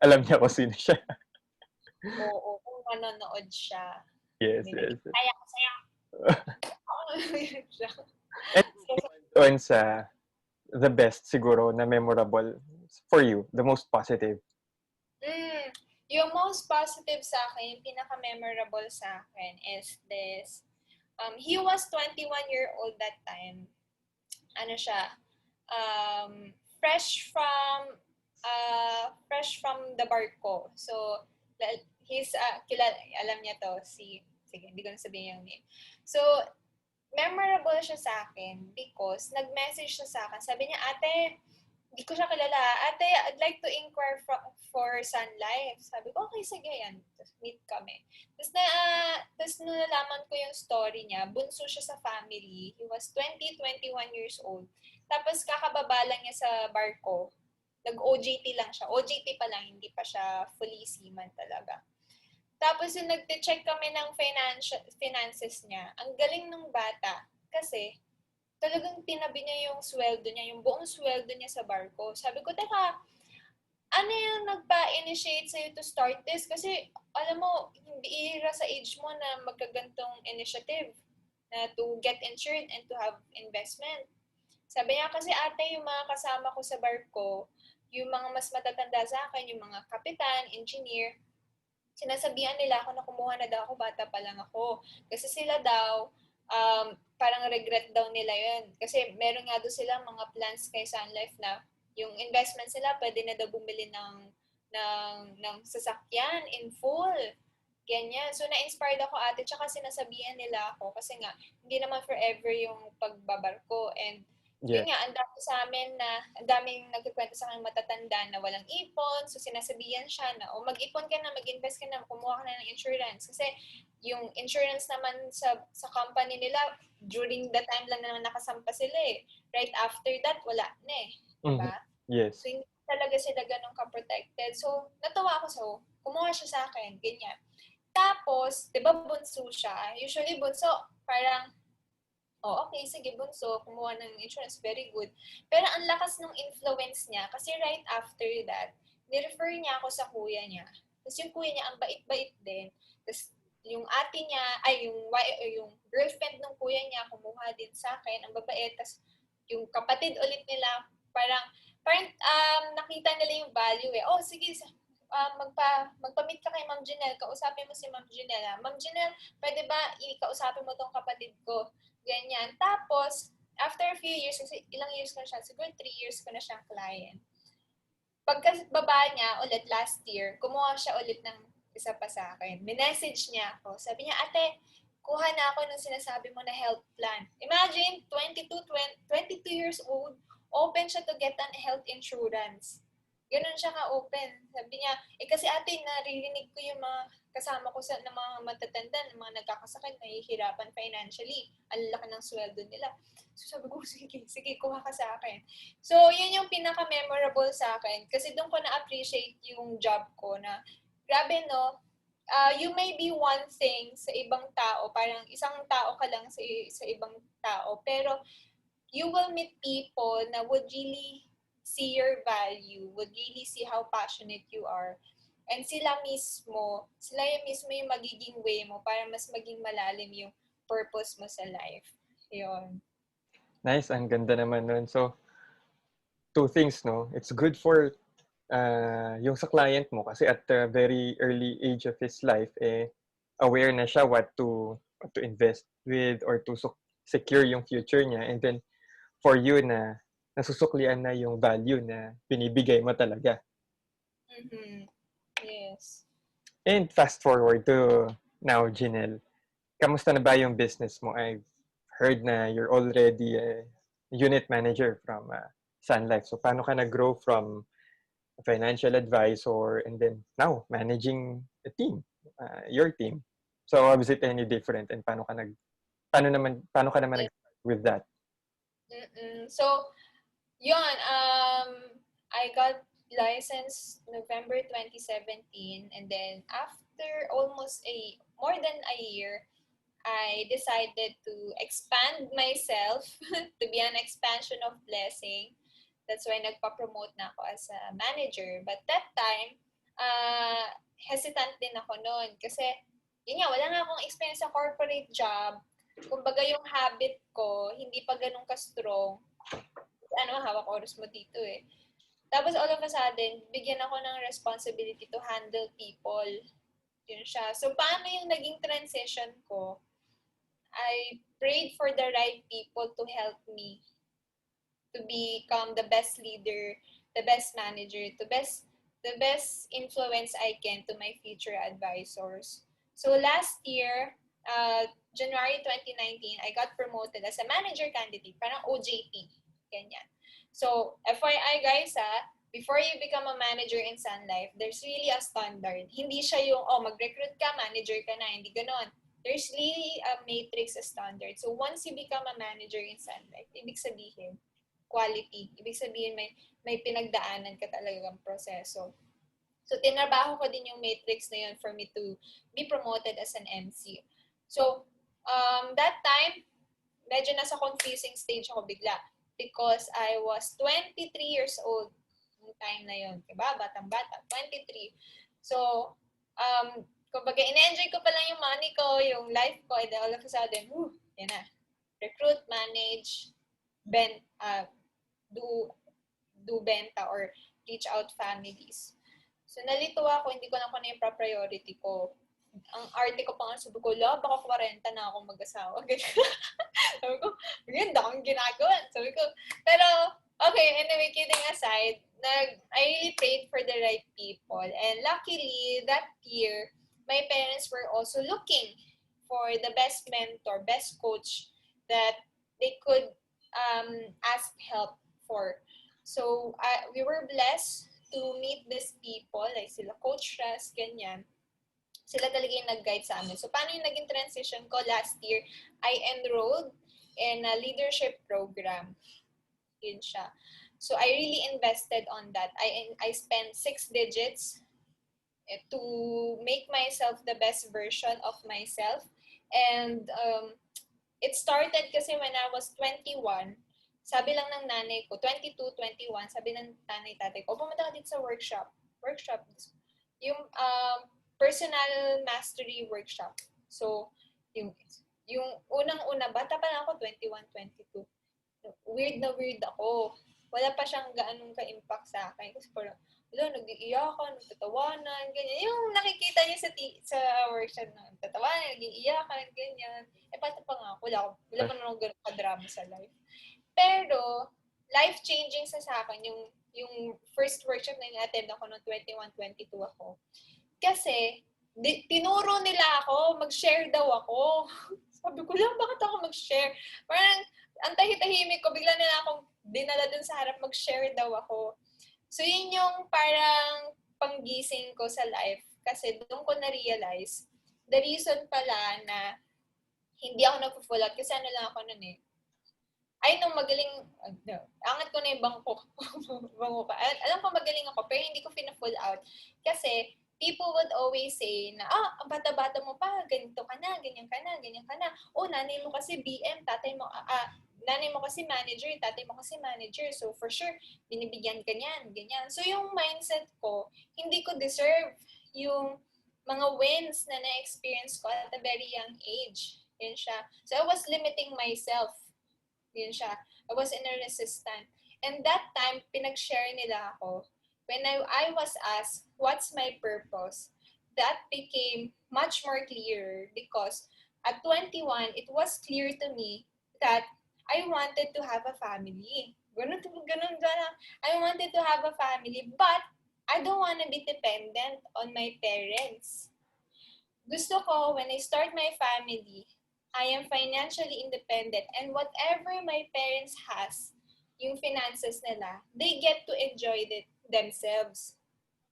Alam niya kung sino siya. Oo, kung manonood siya. Yes, yes. Kaya ko sa'yo. And sa the best siguro na memorable for you, the most positive? Yung most positive sa akin, yung pinaka-memorable sa akin is this. He was 21-year-old that time. Ano siya? Fresh from the barko. So, he's, alam niya to, sige, hindi ko na sabihin yung name. So, memorable siya sa akin because nag-message siya sa akin. Sabi niya, ate, hindi ko siya kilala. Ate, I'd like to inquire for Sun Life. Sabi ko, okay, sige, yan. Tapos meet kami. Tapos nung nalaman ko yung story niya, bunso siya sa family. He was 21 years old. Tapos kakababa lang niya sa barko. Nag-OJT lang siya. OJT pa lang, hindi pa siya fully seaman talaga. Tapos yung nagte-check kami ng finances niya, ang galing ng bata. Kasi talagang tinabi niya yung sweldo niya, yung buong sweldo niya sa barko. Sabi ko, teka, ano yung nagpa-initiate sa'yo to start this? Kasi, alam mo, hindi ira sa age mo na magkagantong initiative na to get insured and to have investment. Sabi niya, kasi ate, yung mga kasama ko sa barko, yung mga mas matatanda sa akin, yung mga kapitan, engineer, sinasabihan nila ako na kumuha na daw ako, bata pa lang ako. Kasi sila daw, parang regret daw nila yun. Kasi meron nga daw silang mga plans kay Sun Life na yung investment sila, pwede na daw bumili ng sasakyan in full. Ganyan. So, na-inspired ako ate, tsaka sinasabihan nila ako kasi nga, hindi naman forever yung pagbabarko. And Yeah. yun nga, ang dami sa amin na, ang daming nagkikwento sa akin matatanda na walang ipon. So, sinasabihan siya na, o mag-ipon ka na, mag-invest ka na, kumuha ka na ng insurance. Kasi yung insurance naman sa company nila, during the time lang naman nakasampa sila eh. Right after that, wala na eh. Mm-hmm. Diba? Yes. So, hindi talaga sila ganun ka-protected. So, natawa ako sa, kumuha siya sa akin, ganyan. Tapos, di ba bunso siya? Usually, bunso, parang, oh, okay, sige, bunso, kumuha ng insurance, very good. Pero ang lakas ng influence niya, kasi right after that, nirefer niya ako sa kuya niya. Tapos yung kuya niya, ang bait-bait din. Tapos yung ate niya, yung girlfriend ng kuya niya, kumuha din sa akin, ang babait. Tapos yung kapatid ulit nila, parang nakita nila yung value eh. Oh, sige, magpa-meet ka kay Ma'am Ginelle, kausapin mo si Ma'am Ginelle. Ma'am Ginelle, pwede ba ikausapin mo tong kapatid ko? Ganyan. Tapos, after a few years, kasi ilang years ko na siya, siguro 3 years ko na siyang client. Pagkababa niya ulit last year, kumuha siya ulit ng isa pa sa akin. Minessage niya ako. Sabi niya, ate, kuha na ako ng sinasabi mo na health plan. Imagine, 22 years old, open siya to get an health insurance. Ganun siya ka-open. Sabi niya, kasi ate, naririnig ko yung mga kasama ko ng mga matatanda, ng mga nagkakasakit, nahihirapan financially. Ang laki ng sweldo nila. So sabi ko, sige, kuha ka sa akin. So, yun yung pinaka-memorable sa akin. Kasi doon ko na-appreciate yung job ko na, grabe no, you may be one thing sa ibang tao, parang isang tao ka lang sa ibang tao, pero you will meet people na would really see your value, would really see how passionate you are. And sila yung mismo yung magiging way mo para mas maging malalim yung purpose mo sa life. Yun. Nice. Ang ganda naman nun. So, two things, no? It's good for yung sa client mo kasi at the very early age of his life, aware na siya what to invest with or to secure yung future niya. And then, for you na nasusuklian na yung value na binibigay mo talaga. Mm-hmm. Yes. And fast forward to now, Ginelle. Kamusta na ba yung business mo? I've heard na you're already a unit manager from Sun Life. So, paano ka nag-grow from a financial advisor and then now managing a team, your team? So, was it any different? And paano ka naman Yes. nag-start with that? So, yun, I got licensed November 2017, and then after almost more than a year, I decided to expand myself to be an expansion of blessing. That's why nagpa-promote na ako as a manager. But that time, hesitant din ako noon kasi yun nga, wala nga akong experience sa corporate job. Kumbaga yung habit ko, hindi pa ganun ka-strong. Hawak oras mo dito eh. Tapos all of a sudden, bigyan ako ng responsibility to handle people. Yun siya. So, paano yung naging transition ko? I prayed for the right people to help me to become the best leader, the best manager, the best influence I can to my future advisors. So last year, January 2019, I got promoted as a manager candidate, parang OJT, ganyan. So, FYI guys before you become a manager in Sun Life, there's really a standard. Hindi siya yung, mag-recruit ka, manager ka na, hindi ganon. There's really a matrix standard. So, once you become a manager in Sun Life, ibig sabihin, quality. Ibig sabihin, may pinagdaanan ka talagang proseso. So, tinrabaho ko din yung matrix na yun for me to be promoted as an MC. So, that time, medyo nasa confusing stage ako bigla because I was 23 years old yung time na yun. Diba? Batang-bata. 23. So, kumbaga, ina-enjoy ko pa lang yung money ko, yung life ko, and then all of a sudden, yan na. Recruit, manage, do benta or reach out families. So, nalito ako, hindi ko lang kung ano yung priority ko. Ang arte ko pa nga, sabi ko, baka 40 na ako mag-asawa. Sabi ko, ganda akong ginagawa. Sabi ko, pero, okay, anyway, kidding aside, I really prayed for the right people. And luckily, that year, my parents were also looking for the best mentor, best coach that they could ask help for. So, we were blessed to meet these people, like sila Coach Ras, ganyan. Sila talaga yung nag-guide sa amin. So, paano yung naging transition ko last year? I enrolled in a leadership program. Yun siya. So, I really invested on that. I spent 6 digits to make myself the best version of myself. And it started kasi when I was 21. Sabi lang ng nanay ko, 22, 21, sabi ng tatay ko, pumunta ka dito sa workshop. Yung personal mastery workshop. So, yung unang-una, bata pa lang ako, 21, 22. Weird ako. Wala pa siyang gaanong ka-impact sa akin. Kasi parang, nag-iiyakan, nagtatawanan, ganyan. Yung nakikita niyo sa workshop na nagtatawanan, nag-iiyakan, ganyan. Bata pa nga ako. Wala pa naman ganun ka-drama sa life. Pero, life-changing sa akin, yung first workshop na in-attend ako noong 21, 22 ako. Kasi, tinuro nila ako, mag-share daw ako. Sabi ko lang, bakit ako mag-share? Parang, ang tahimik ko, bigla nila akong dinala dun sa harap, mag-share daw ako. So, yun yung parang panggising ko sa life. Kasi doon ko na-realize, the reason pala na hindi ako nag-full out, kasi ano lang ako nun magaling, angat ko na yung bangko ka. Alam ko magaling ako, pero hindi ko fina-full out. Kasi, people would always say na, ang bata-bata mo pa, ganito ka na, ganyan ka na, ganyan ka na. Nanay mo kasi BM, nanay mo kasi manager, tatay mo kasi manager. So, for sure, binibigyan ka niyan, ganyan. So, yung mindset ko, hindi ko deserve yung mga wins na na-experience ko at a very young age. Yun siya. So, I was limiting myself. Yun siya. I was in a resistance. And that time, pinag-share nila ako. When I was asked, what's my purpose? That became much more clearer because at 21, it was clear to me that I wanted to have a family. Ganun. I wanted to have a family, but I don't want to be dependent on my parents. Gusto ko, when I start my family, I am financially independent and whatever my parents has, yung finances nila, they get to enjoy it themselves.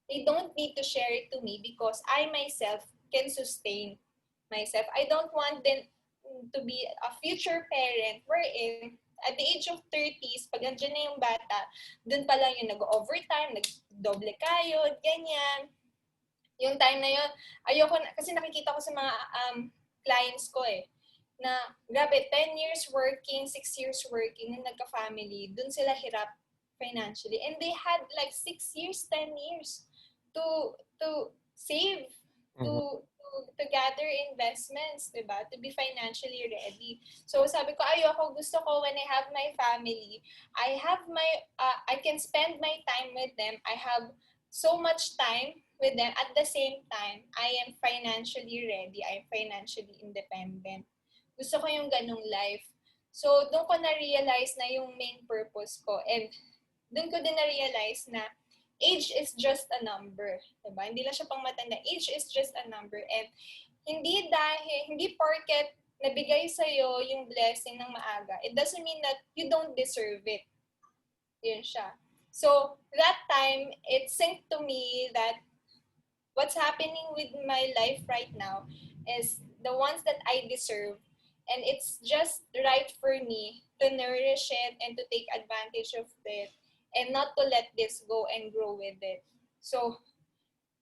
They don't need to share it to me because I myself can sustain myself. I don't want them to be a future parent wherein at the age of 30s, pag nandiyan na yung bata, dun pa lang yung nag-overtime, nag-doble kayod, ganyan. Yung time na yun, ayoko na, kasi nakikita ko sa mga clients ko na grabe, 10 years working, 6 years working, na nagka-family, dun sila hirap financially. And they had like 6 years, 10 years to save, to gather investments, diba? To be financially ready. So sabi ko, ayoko, gusto ko when I have my family, I can spend my time with them. I have so much time with them. At the same time, I am financially ready. I am financially independent. Gusto ko yung ganong life. So, doon ko na-realize na yung main purpose ko. And doon ko din na-realize na age is just a number. Diba? Hindi lang siya pang matanda. Age is just a number. And hindi porket nabigay sa'yo yung blessing ng maaga, it doesn't mean that you don't deserve it. Yun siya. So, that time, it synced to me that what's happening with my life right now is the ones that I deserve. And it's just right for me to nourish it and to take advantage of it and not to let this go and grow with it. So,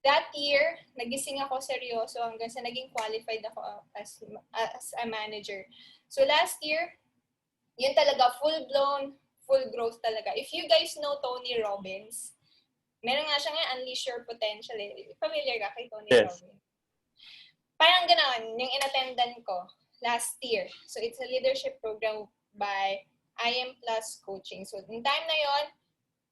that year, nagising ako seryoso hanggang sa naging qualified ako as a manager. So last year, yun talaga, full-blown, full growth talaga. If you guys know Tony Robbins, meron nga siya nga Unleash Your Potential. Familiar ka kay Tony Yes. Robbins? Parang ganoon, yung inattendan ko last year. So it's a leadership program by IM Plus Coaching. So yung time na yon,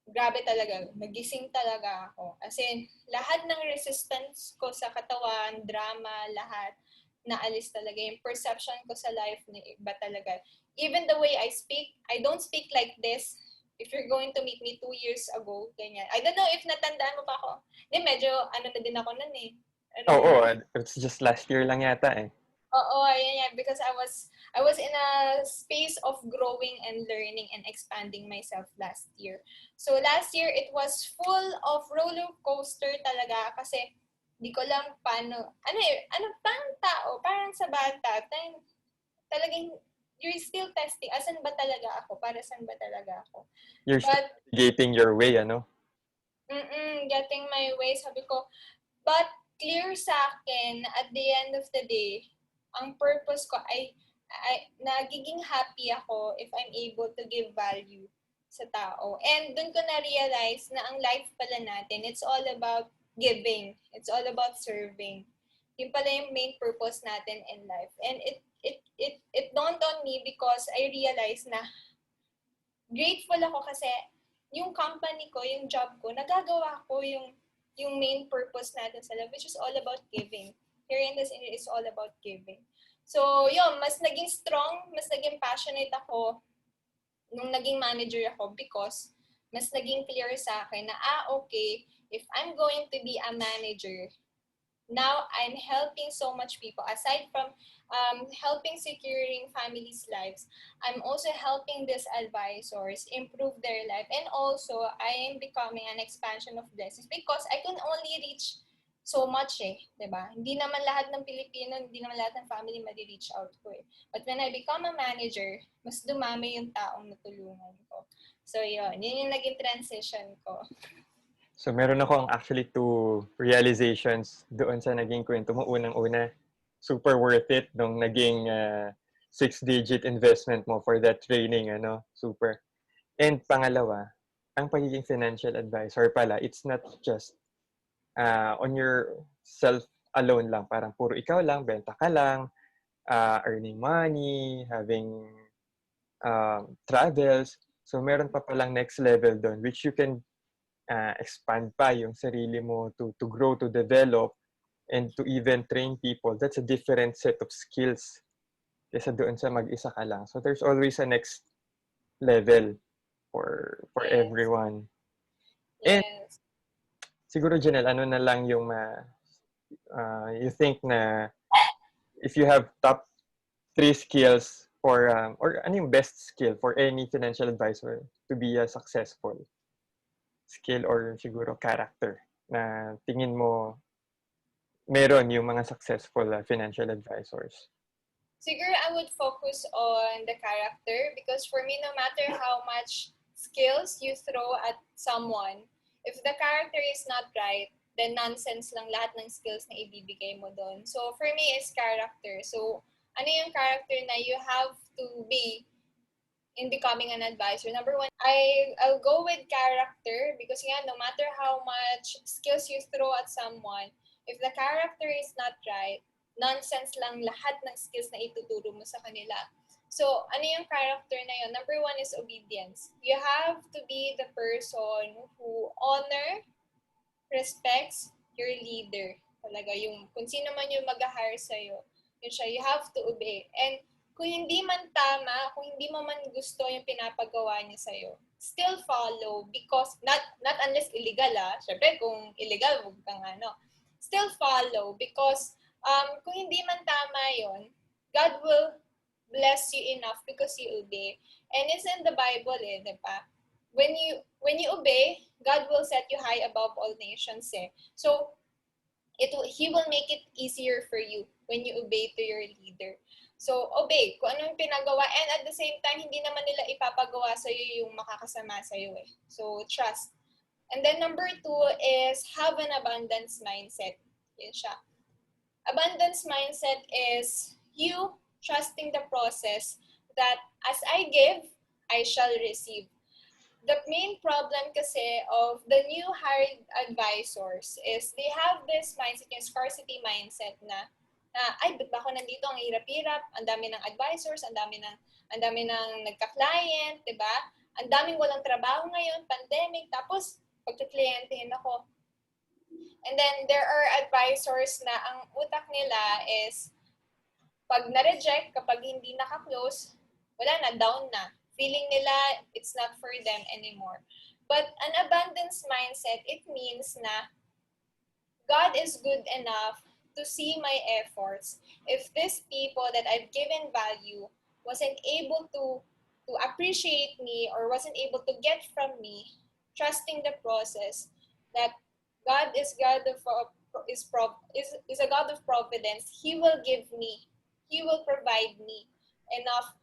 grabe talaga, nagising talaga ako. As in, lahat ng resistance ko sa katawan, drama, lahat, naalis talaga. Yung perception ko sa life na iba talaga. Even the way I speak, I don't speak like this. If you're going to meet me 2 years ago, ganyan. I don't know if natandaan mo pa ako. Medyo ano na din ako nun eh. Oo, it's just last year lang yata eh. Oo, yan. Because I was in a space of growing and learning and expanding myself last year. So last year, it was full of roller coaster talaga kasi di ko lang paano, pang tao, parang sa bata, talagang you're still testing, asan ba talaga ako, para saan ba talaga ako. You're still navigating your way, ano? Getting my way, sabi ko, but clear sa akin, at the end of the day, ang purpose ko ay nagiging happy ako if I'm able to give value sa tao. And dun ko na-realize na ang life pala natin, it's all about giving. It's all about serving. Yun pala yung main purpose natin in life. And it dawned on me because I realized na grateful ako kasi yung company ko, yung job ko, nagagawa ko yung main purpose natin sa life, which is all about giving. Here in this industry is all about giving. So, yun, mas naging strong, mas naging passionate ako nung naging manager ako because mas naging clear sa akin na, okay, if I'm going to be a manager, now I'm helping so much people. Aside from helping securing families' lives, I'm also helping these advisors improve their life. And also, I am becoming an expansion of blessings because I can only reach so much diba? Hindi naman lahat ng Pilipino, hindi naman lahat ng family ma-reach out ko But when I become a manager, mas dumami yung taong natulungan ko. So yun yung naging transition ko. So meron ako actually 2 realizations doon sa naging kwento mo. Unang-una, super worth it nung naging 6-digit investment mo for that training, ano, super. And pangalawa, ang pagiging financial advisor pala, it's not just on your self alone lang. Parang puro ikaw lang, benta ka lang, earning money, having travels. So meron pa palang next level doon, which you can expand pa yung sarili mo to grow, to develop, and to even train people. That's a different set of skills kaysa doon sa mag-isa ka lang. So there's always a next level for Yes. everyone. Yes. And siguro, Janelle, ano na lang yung you think na if you have top 3 skills for, or ano yung best skill for any financial advisor to be a successful skill or siguro character na tingin mo meron yung mga successful financial advisors? Siguro I would focus on the character because for me, no matter how much skills you throw at someone, if the character is not right, then nonsense lang lahat ng skills na ibibigay mo doon. So for me, is character. So ano yung character na you have to be in becoming an advisor? Number one, I'll go with character because no matter how much skills you throw at someone, if the character is not right, nonsense lang lahat ng skills na ituturo mo sa kanila. So, ano yung character na yun? Number one is obedience. You have to be the person who honor, respects your leader. Talaga yung, kung sino man yung mag-hire sa'yo, yun siya, you have to obey. And kung hindi man tama, kung hindi mo man gusto yung pinapagawa niya sa'yo, still follow because, not unless illegal syempre kung illegal, huwag kang still follow because kung hindi man tama yon, God will bless you enough because you obey. And it's in the Bible, di ba? When you obey, God will set you high above all nations, eh. So he will make it easier for you when you obey to your leader. So, obey kung ano yung pinagawa, and at the same time, hindi naman nila ipapagawa sa iyo yung makakasama sa iyo, eh. So, trust. And then number 2 is have an abundance mindset. Yun siya. Abundance mindset is you trusting the process that as I give, I shall receive. The main problem kasi of the new hired advisors is they have this mindset, yung scarcity mindset na ay, ba't ba ako nandito? Ang hirap-hirap, ang dami ng advisors, ang dami ng nagka-client, di ba? Ang daming walang trabaho ngayon, pandemic, tapos pagka-klientehin ako. And then there are advisors na ang utak nila is pag na-reject, kapag hindi naka-close, wala na, down na. Feeling nila it's not for them anymore. But an abundance mindset, it means na God is good enough to see my efforts. If these people that I've given value wasn't able to appreciate me or wasn't able to get from me, trusting the process that God is God of is a God of providence. He will give me, He will provide me enough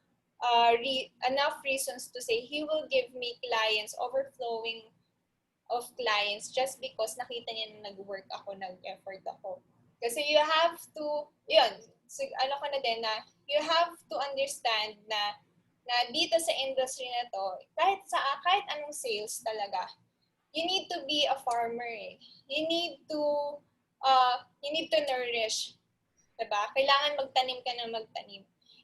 enough reasons to say He will give me clients, overflowing of clients just because nakita niya na nag-work ako, nag-effort ako. Kasi you have to, yun, so, ano ko na din na, you have to understand na dito sa industry na to, kahit anong sales talaga, you need to be a farmer, eh. You need to nourish, diba? Kailangan magtanim ka ng magtanim.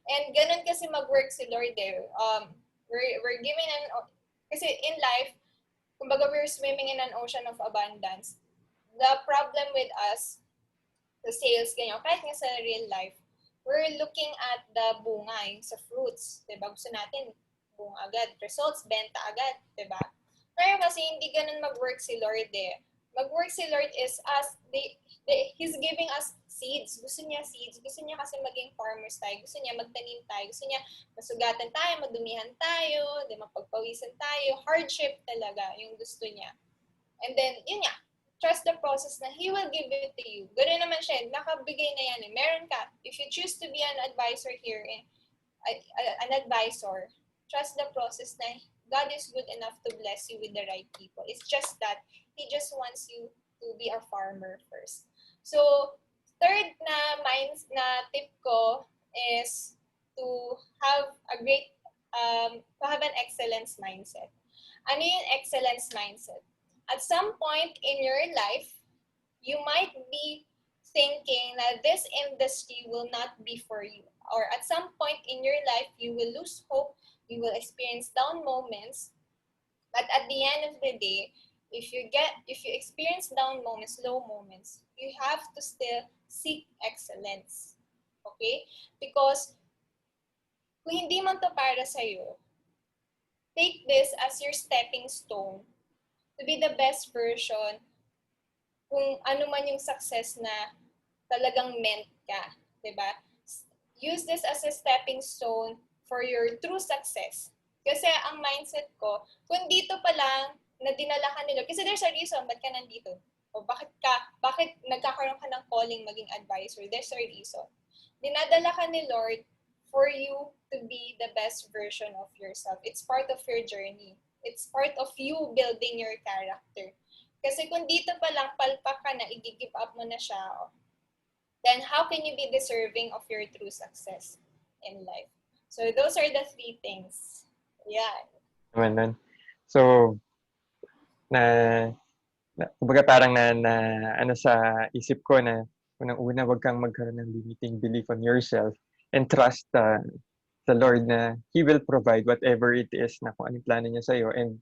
And ganun kasi mag-work si Lord, eh. We're given kasi in life, kumbaga we're swimming in an ocean of abundance. The problem with us, the sales, ganyan, kahit nga sa real life, we're looking at the bunga, yung sa fruits. Diba? Gusto natin bunga agad, results, benta agad. Diba? Pero kasi hindi ganun mag-work si Lord, eh. Mag-work si Lord is He's giving us seeds. Gusto niya seeds. Gusto niya kasi maging farmers tayo. Gusto niya magtanim tayo. Gusto niya masugatan tayo, madumihan tayo, mapagpawisan tayo. Hardship talaga yung gusto niya. And then, yun nga, trust the process na He will give it to you. Ganoon naman siya, nakabigay na yan. Meron ka. If you choose to be an advisor here, an advisor, trust the process na God is good enough to bless you with the right people. It's just that He just wants you to be a farmer first. So, third na tip ko is to have to have an excellence mindset. Ano yung excellence mindset? At some point in your life, you might be thinking that this industry will not be for you. Or at some point in your life, you will lose hope, you will experience down moments. But at the end of the day, if you experience down moments, low moments, you have to still seek excellence. Okay? Because kung hindi man to para sa'yo, take this as your stepping stone to be the best version kung ano man yung success na talagang meant ka. Diba? Use this as a stepping stone for your true success. Kasi ang mindset ko, kung dito pa lang na dinala ka nila, kasi there's a reason ba't ka nandito. O bakit nagkakaroon ka ng calling maging advisor? There's a reason. Dinadala ka ni Lord for you to be the best version of yourself. It's part of your journey. It's part of you building your character. Kasi kung dito pa lang palpak ka na, i-give up mo na siya, then how can you be deserving of your true success in life? So those are the 3 things. Yeah. Naman. So, kumbaga parang ano sa isip ko na unang-una, wag kang magkaroon ng limiting belief on yourself and trust the Lord na He will provide whatever it is na kung anong plano niya sa'yo, and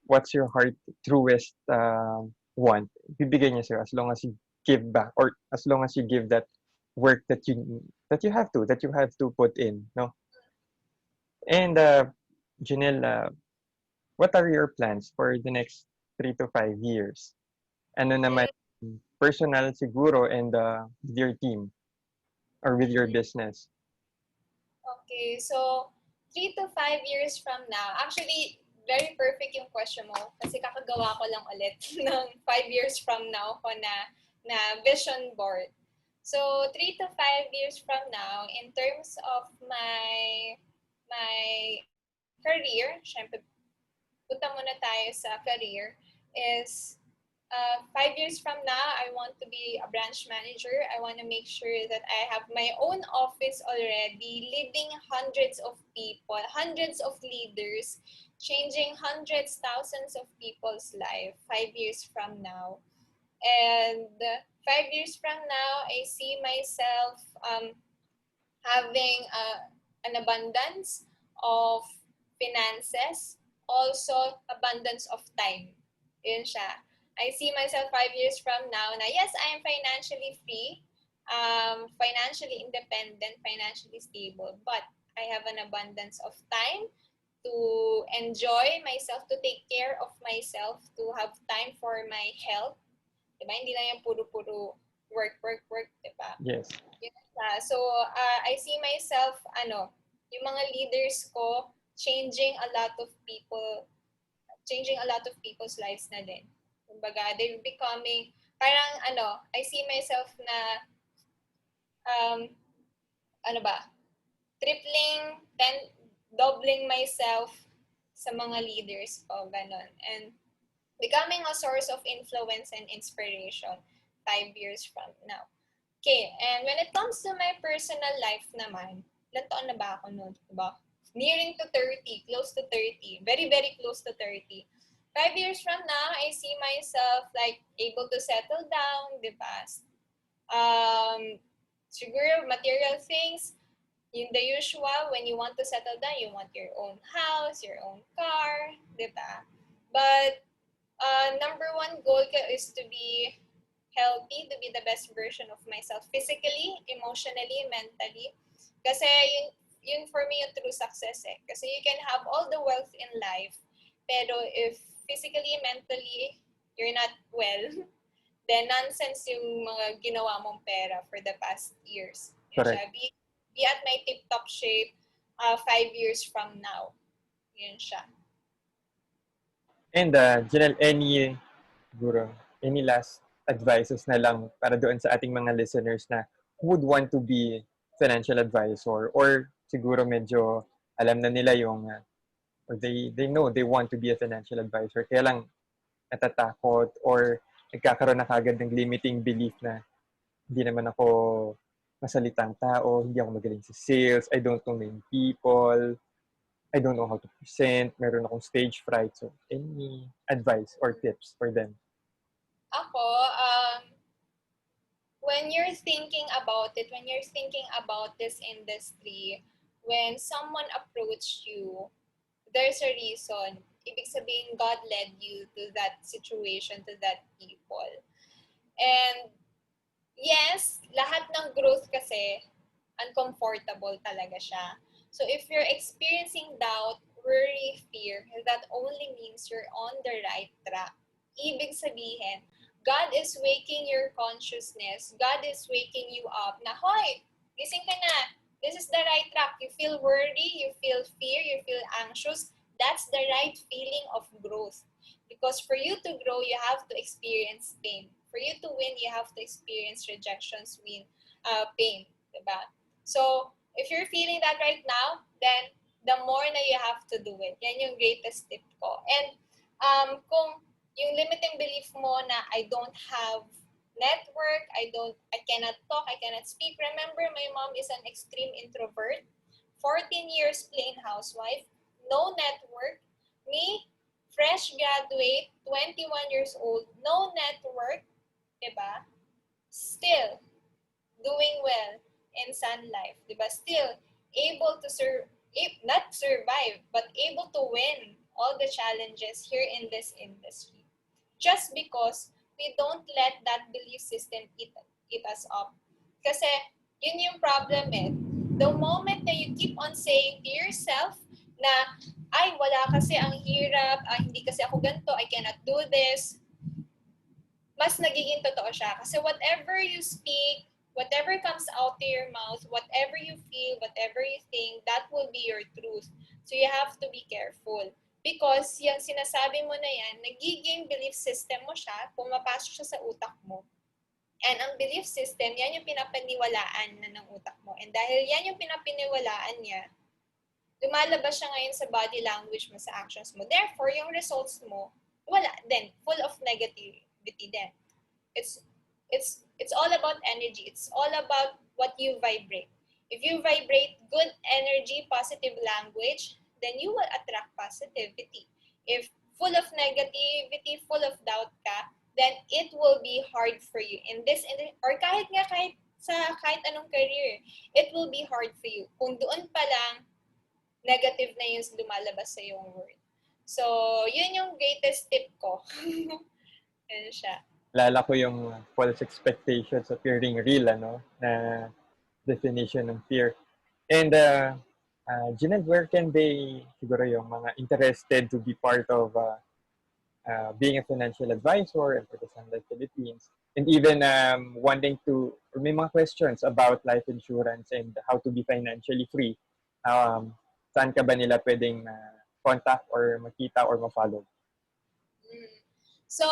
what's your heart truest want, bibigay niya sa'yo as long as you give back, or as long as you give that work that you have to put in, no? And Janelle, what are your plans for the next 3 to 5 years? Ano naman, personal siguro, and with your team? or with your business? Okay, so 3 to 5 years from now, actually, very perfect yung question mo kasi kakagawa ko lang ulit ng 5 years from now ko na vision board. So 3 to 5 years from now, in terms of my career, syempre punta muna tayo sa career, is 5 years from now, I want to be a branch manager. I want to make sure that I have my own office already, leading hundreds of people, hundreds of leaders, changing hundreds, thousands of people's life 5 years from now. And 5 years from now, I see myself having an abundance of finances, also abundance of time. Yun siya. I see myself 5 years from now na yes, I am financially free, financially independent, financially stable, but I have an abundance of time to enjoy myself, to take care of myself, to have time for my health. Diba? Hindi lang yung puro-puro work, work, work, diba? Yes. So, I see myself, yung mga leaders ko, changing a lot of people's lives na din. Kumbaga, they're becoming, parang I see myself na, um, ano ba, doubling myself sa mga leaders ko, ganon. And becoming a source of influence and inspiration 5 years from now. Okay, and when it comes to my personal life naman, ilan taon na ba ako noon? Diba? Nearing to 30, close to 30, very, very close to 30. 5 years from now, I see myself like able to settle down, diba? Siguro material things, yung the usual, when you want to settle down, you want your own house, your own car, diba? But number one goal is to be healthy, to be the best version of myself physically, emotionally, mentally. Kasi yun for me yung true success eh. Kasi you can have all the wealth in life, pero if physically, mentally, you're not well, then nonsense yung mga ginawa mong pera for the past years. Yun siya. Correct. Be at my tip-top shape 5 years from now. Yun siya. And Janelle, any last advices na lang para doon sa ating mga listeners na who would want to be financial advisor or siguro medyo alam na nila yung or they know they want to be a financial advisor kaya lang natatakot or nagkakaroon na kagad ng limiting belief na hindi naman ako masalitang tao, hindi ako magaling sa sales, I don't know many people, I don't know how to present, meron akong stage fright. So, any advice or tips for them? Ako, when you're thinking about it, when you're thinking about this industry, when someone approached you, there's a reason. Ibig sabihin, God led you to that situation, to that people. And yes, lahat ng growth kasi, uncomfortable talaga siya. So if you're experiencing doubt, worry, fear, that only means you're on the right track. Ibig sabihin, God is waking your consciousness. God is waking you up na, hoy, gising ka na. This is the right track. You feel worry, you feel fear, you feel anxious. That's the right feeling of growth. Because for you to grow, you have to experience pain. For you to win, you have to experience rejections, pain. Diba? So, if you're feeling that right now, then the more na you have to do it. Yan yung greatest tip ko. And kung yung limiting belief mo na I don't have network, I cannot talk, I cannot speak. Remember, my mom is an extreme introvert. 14 years plain housewife, no network. Me, fresh graduate, 21 years old, no network, diba? Still doing well in Sun Life, diba? Still able to not survive, but able to win all the challenges here in this industry. Just because we don't let that belief system eat us up. Kasi yun yung problem eh. The moment that you keep on saying to yourself na, ay, wala kasi ang hirap, hindi kasi ako ganito, I cannot do this, mas nagiging totoo siya. Kasi whatever you speak, Whatever comes out to your mouth, whatever you feel, whatever you think, that will be your truth. So you have to be careful. Because yung sinasabi mo na yan, nagiging belief system mo siya, pumapasok siya sa utak mo. And ang belief system, yan yung pinapaniwalaan na ng utak mo. And dahil yan yung pinapaniwalaan niya, lumalabas siya ngayon sa body language mo, sa actions mo. Therefore, yung results mo, wala din. Full of negativity din. It's all about energy. It's all about what you vibrate. If you vibrate good energy, positive language, then you will attract positivity. If full of negativity, full of doubt ka, then it will be hard for you in this or kahit sa kahit anong career, it will be hard for you. Kung doon pa lang negative na yung lumalabas sa yung word. So, yun yung greatest tip ko. Yan siya. Lala ko yung false expectations appearing real, na definition ng fear. And Ginelle, where can they, siguro yung mga interested to be part of being a financial advisor and for the Sun Life Philippines, and even wanting to, or may mga questions about life insurance and how to be financially free, saan ka ba nila pwedeng contact or makita or ma-follow? So,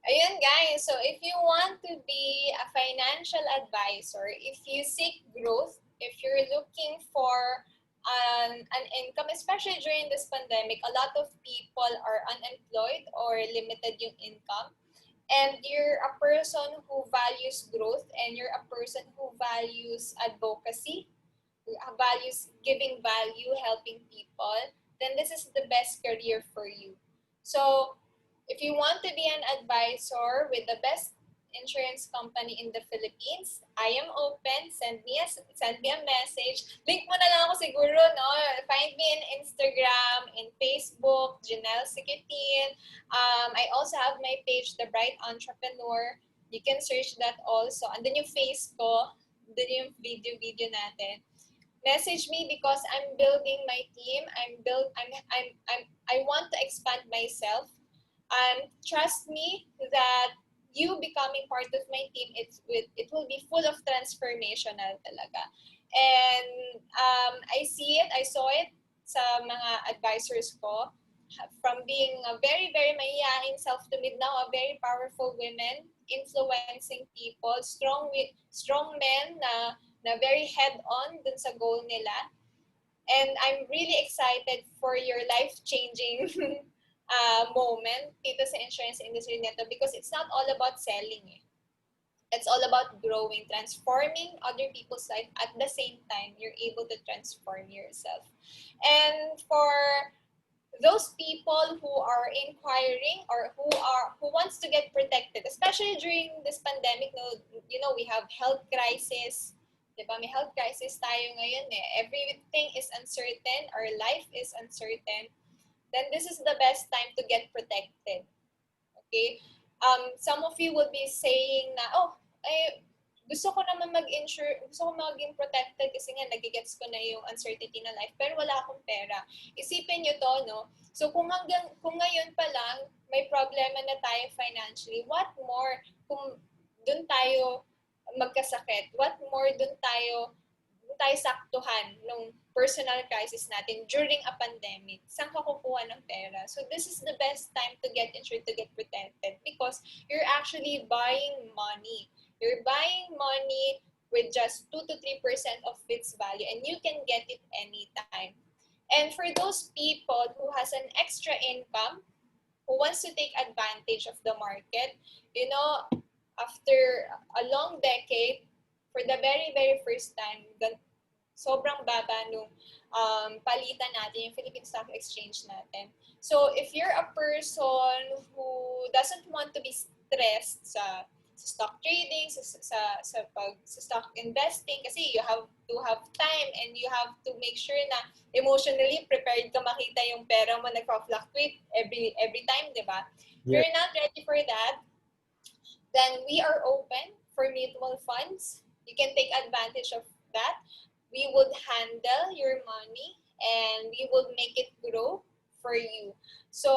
ayun guys. So, if you want to be a financial advisor, if you seek growth, if you're looking for an income, especially during this pandemic, a lot of people are unemployed or limited yung income. And you're a person who values growth and you're a person who values advocacy, values giving value, helping people, then this is the best career for you. So, if you want to be an advisor with the best insurance company in the Philippines, I am open. Send me a message. Link mo na lang ako siguro, no? Find me in Instagram, in Facebook, Ginelle Sequitin. I also have my page, The Bright Entrepreneur. You can search that also. And then yung face ko, then yung video natin. Message me because I'm building my team. I want to expand myself. Trust me that you becoming part of my team, it will be full of transformational talaga. And I saw it sa mga advisors ko, from being a very, very mahihain, self-to-mid, now a very powerful women, influencing people, strong men na very head-on dun sa goal nila. And I'm really excited for your life-changing moment dito sa insurance industry nito because it's not all about selling. It's all about growing, transforming other people's life. At the same time, you're able to transform yourself. And for those people who are inquiring or who wants to get protected, especially during this pandemic, we have health crisis. Diba? May health crisis tayo ngayon eh. Everything is uncertain. Our life is uncertain. Then this is the best time to get protected. Okay? Some of you would be saying na, gusto ko naman mag-insure, gusto ko maging protected kasi nga nagigets ko na yung uncertainty na life, pero wala akong pera. Isipin nyo to, no? So kung ngayon pa lang, may problema na tayo financially, what more kung dun tayo magkasakit? What more dun tayo saktuhan nung personal crisis natin during a pandemic? Saan ka kukuha ng pera? So this is the best time to get insured, to get protected because you're actually buying money. You're buying money with just 2 to 3% of its value and you can get it anytime. And for those people who has an extra income, who wants to take advantage of the market, after a long decade, for the very, very first time, sobrang baba nung palitan natin, yung Philippine Stock Exchange natin. So, if you're a person who doesn't want to be stressed sa stock trading, sa stock investing, kasi you have to have time and you have to make sure na emotionally prepared ka makita yung pera mo nagpa-fluctuate every time, di ba? If you're not ready for that, then we are open for mutual funds. You can take advantage of that. We would handle your money and we would make it grow for you. So,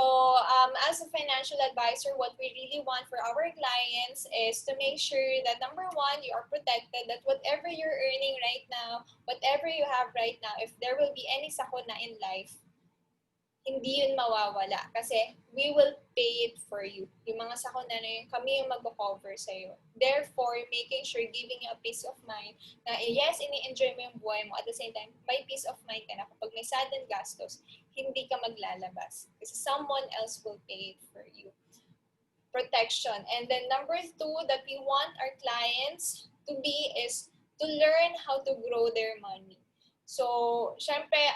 as a financial advisor, what we really want for our clients is to make sure that number one, you are protected, that whatever you're earning right now, whatever you have right now, if there will be any sakuna in life, hindi yun mawawala. Kasi we will pay it for you. Yung mga sakuna na yun, kami yung mag-cover sa'yo. Therefore, making sure, giving you a peace of mind na yes, ini-enjoy mo yung buhay mo. At the same time, may peace of mind ka na kapag may sudden gastos, hindi ka maglalabas. Kasi someone else will pay it for you. Protection. And then number two that we want our clients to be is to learn how to grow their money. So, syempre,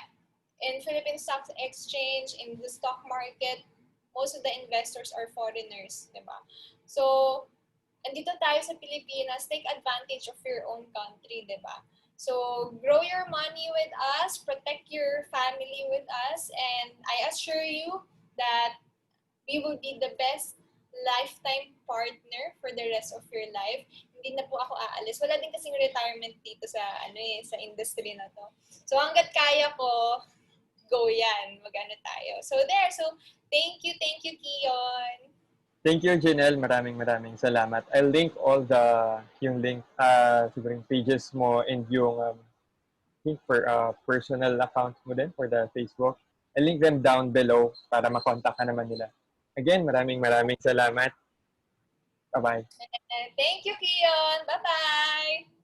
in Philippine Stock Exchange, in the stock market, most of the investors are foreigners, di ba? So, andito tayo sa Pilipinas, take advantage of your own country, di ba? So, grow your money with us, protect your family with us, and I assure you that we will be the best lifetime partner for the rest of your life. Hindi na po ako aalis. Wala din kasing retirement dito sa sa industry na to. So hangga't kaya ko, go yan. Mag-ano tayo. So there. So thank you, Kion. Thank you, Ginelle. Maraming salamat. I'll link all yung link, siguro yung pages mo and yung link for personal account mo din for the Facebook. I'll link them down below para makontak ka naman nila. Again, maraming salamat. Bye-bye. Thank you, Kion. Bye-bye.